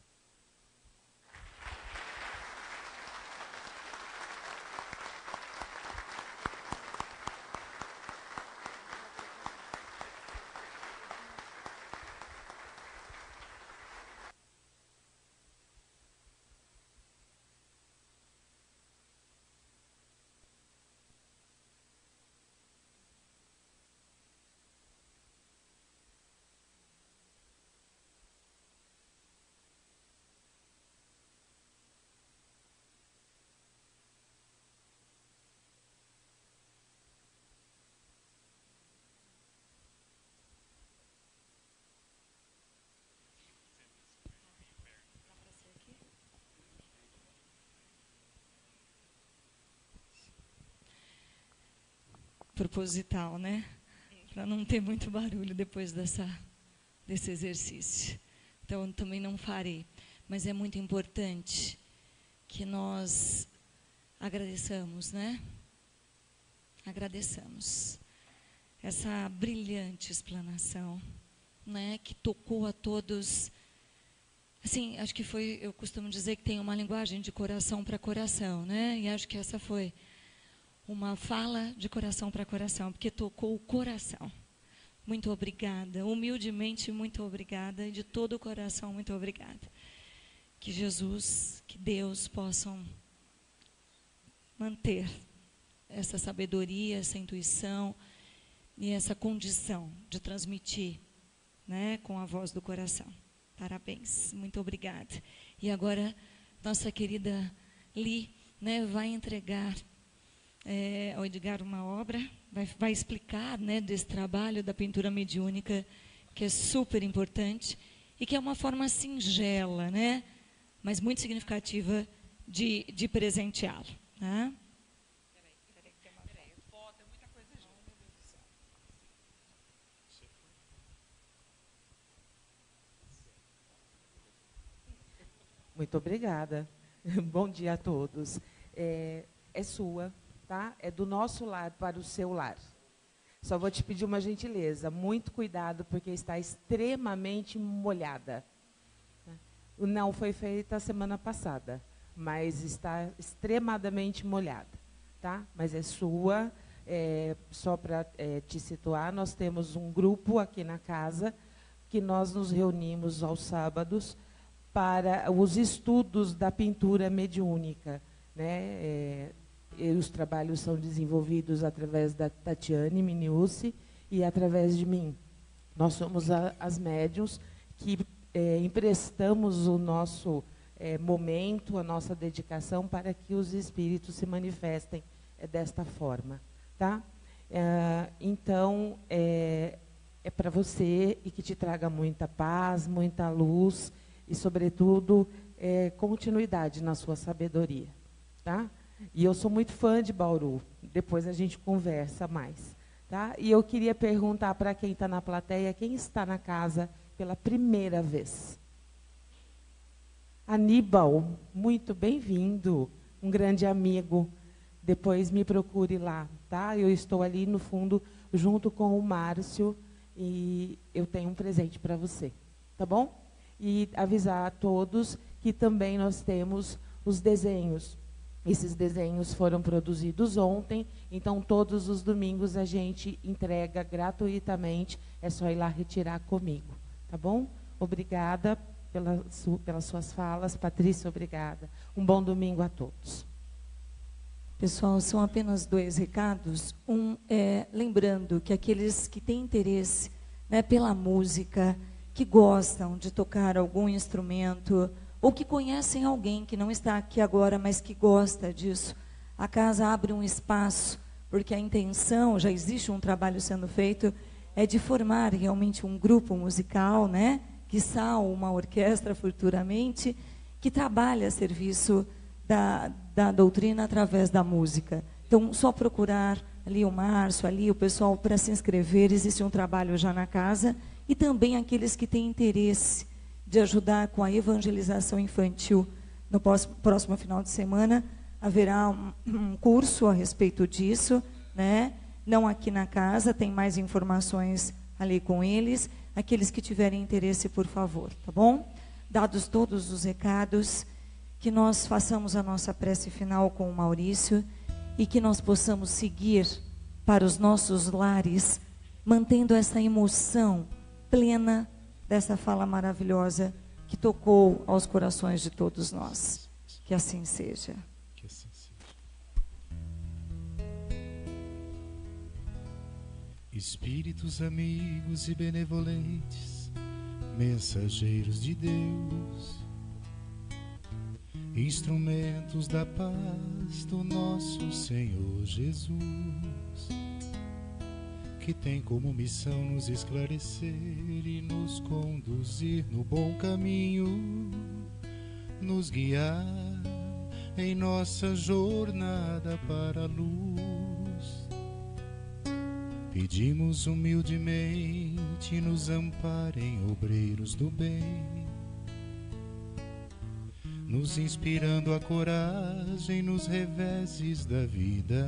Proposital, né? Para não ter muito barulho depois desse exercício. Então, eu também não farei. Mas é muito importante que nós agradeçamos, né? Agradeçamos. Essa brilhante explanação, né? Que tocou a todos. Assim, acho que foi, eu costumo dizer que tem uma linguagem de coração para coração, né? E acho que essa foi uma fala de coração para coração, porque tocou o coração. Muito obrigada. Humildemente, muito obrigada. E de todo o coração, muito obrigada. Que Jesus, que Deus possam manter essa sabedoria, essa intuição e essa condição de transmitir, né, com a voz do coração. Parabéns. Muito obrigada. E agora, nossa querida Li, né, vai entregar ao Edgar uma obra, vai explicar, né, desse trabalho da pintura mediúnica, que é super importante e que é uma forma singela, né, mas muito significativa de presenteá-lo. Né? Muito obrigada. Bom dia a todos. É sua. Tá? É do nosso lar para o seu lar. Só vou te pedir uma gentileza, muito cuidado, porque está extremamente molhada. Não foi feita a semana passada, mas está extremadamente molhada. Tá? Mas é sua. Só para te situar, nós temos um grupo aqui na casa, que nós nos reunimos aos sábados para os estudos da pintura mediúnica, né? Os trabalhos são desenvolvidos através da Tatiane Miniucci e através de mim. Nós somos as médiuns que emprestamos o nosso momento, a nossa dedicação para que os espíritos se manifestem desta forma. Tá? Então, é para você e que te traga muita paz, muita luz e, sobretudo, continuidade na sua sabedoria. Tá? E eu sou muito fã de Bauru. Depois a gente conversa mais. Tá? E eu queria perguntar para quem está na plateia, quem está na casa pela primeira vez? Aníbal, muito bem-vindo. Um grande amigo. Depois me procure lá. Tá? Eu estou ali no fundo, junto com o Márcio, e eu tenho um presente para você. Tá bom? E avisar a todos que também nós temos os desenhos. Esses desenhos foram produzidos ontem, então todos os domingos a gente entrega gratuitamente, é só ir lá retirar comigo, tá bom? Obrigada pelas suas falas, Patrícia, obrigada. Um bom domingo a todos. Pessoal, são apenas 2 recados. Um é lembrando que aqueles que têm interesse, né, pela música, que gostam de tocar algum instrumento, ou que conhecem alguém que não está aqui agora, mas que gosta disso, a casa abre um espaço, porque a intenção, já existe um trabalho sendo feito, é de formar realmente um grupo musical, né, quiçá uma orquestra futuramente, que trabalha a serviço da doutrina através da música. Então, só procurar ali o Márcio, ali o pessoal para se inscrever, existe um trabalho já na casa, e também aqueles que têm interesse de ajudar com a evangelização infantil. No próximo final de semana, haverá um curso a respeito disso, né? Não aqui na casa, tem mais informações ali com eles. Aqueles que tiverem interesse, por favor, tá bom? Dados todos os recados, que nós façamos a nossa prece final com o Maurício e que nós possamos seguir para os nossos lares, mantendo essa emoção plena dessa fala maravilhosa que tocou aos corações de todos nós. Que assim seja. Que assim seja. Espíritos amigos e benevolentes, mensageiros de Deus, instrumentos da paz do nosso Senhor Jesus, que tem como missão nos esclarecer e nos conduzir no bom caminho, nos guiar em nossa jornada para a luz. Pedimos humildemente, nos amparem, obreiros do bem, nos inspirando a coragem nos reveses da vida.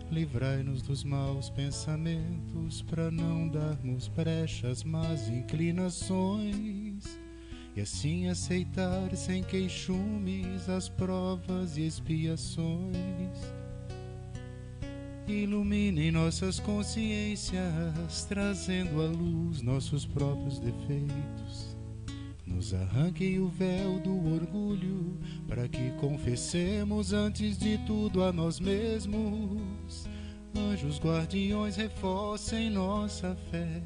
Livrai-nos dos maus pensamentos, para não darmos brecha às más inclinações, e assim aceitar sem queixumes as provas e expiações. Iluminem nossas consciências, trazendo à luz nossos próprios defeitos. Nos arranquem o véu do orgulho, para que confessemos antes de tudo a nós mesmos. Anjos guardiões, reforcem nossa fé,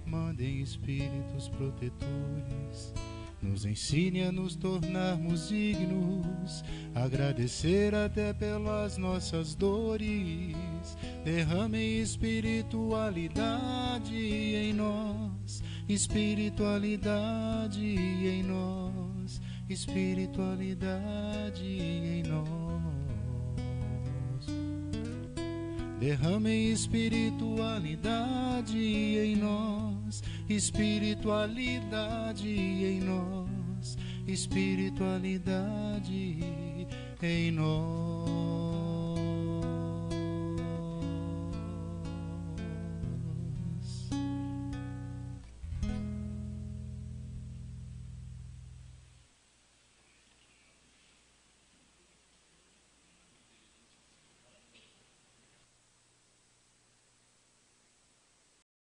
mandem espíritos protetores, nos ensine a nos tornarmos dignos, agradecer até pelas nossas dores. Derramem espiritualidade em nós, espiritualidade em nós, espiritualidade em nós. Derramem espiritualidade em nós, espiritualidade em nós, espiritualidade em nós.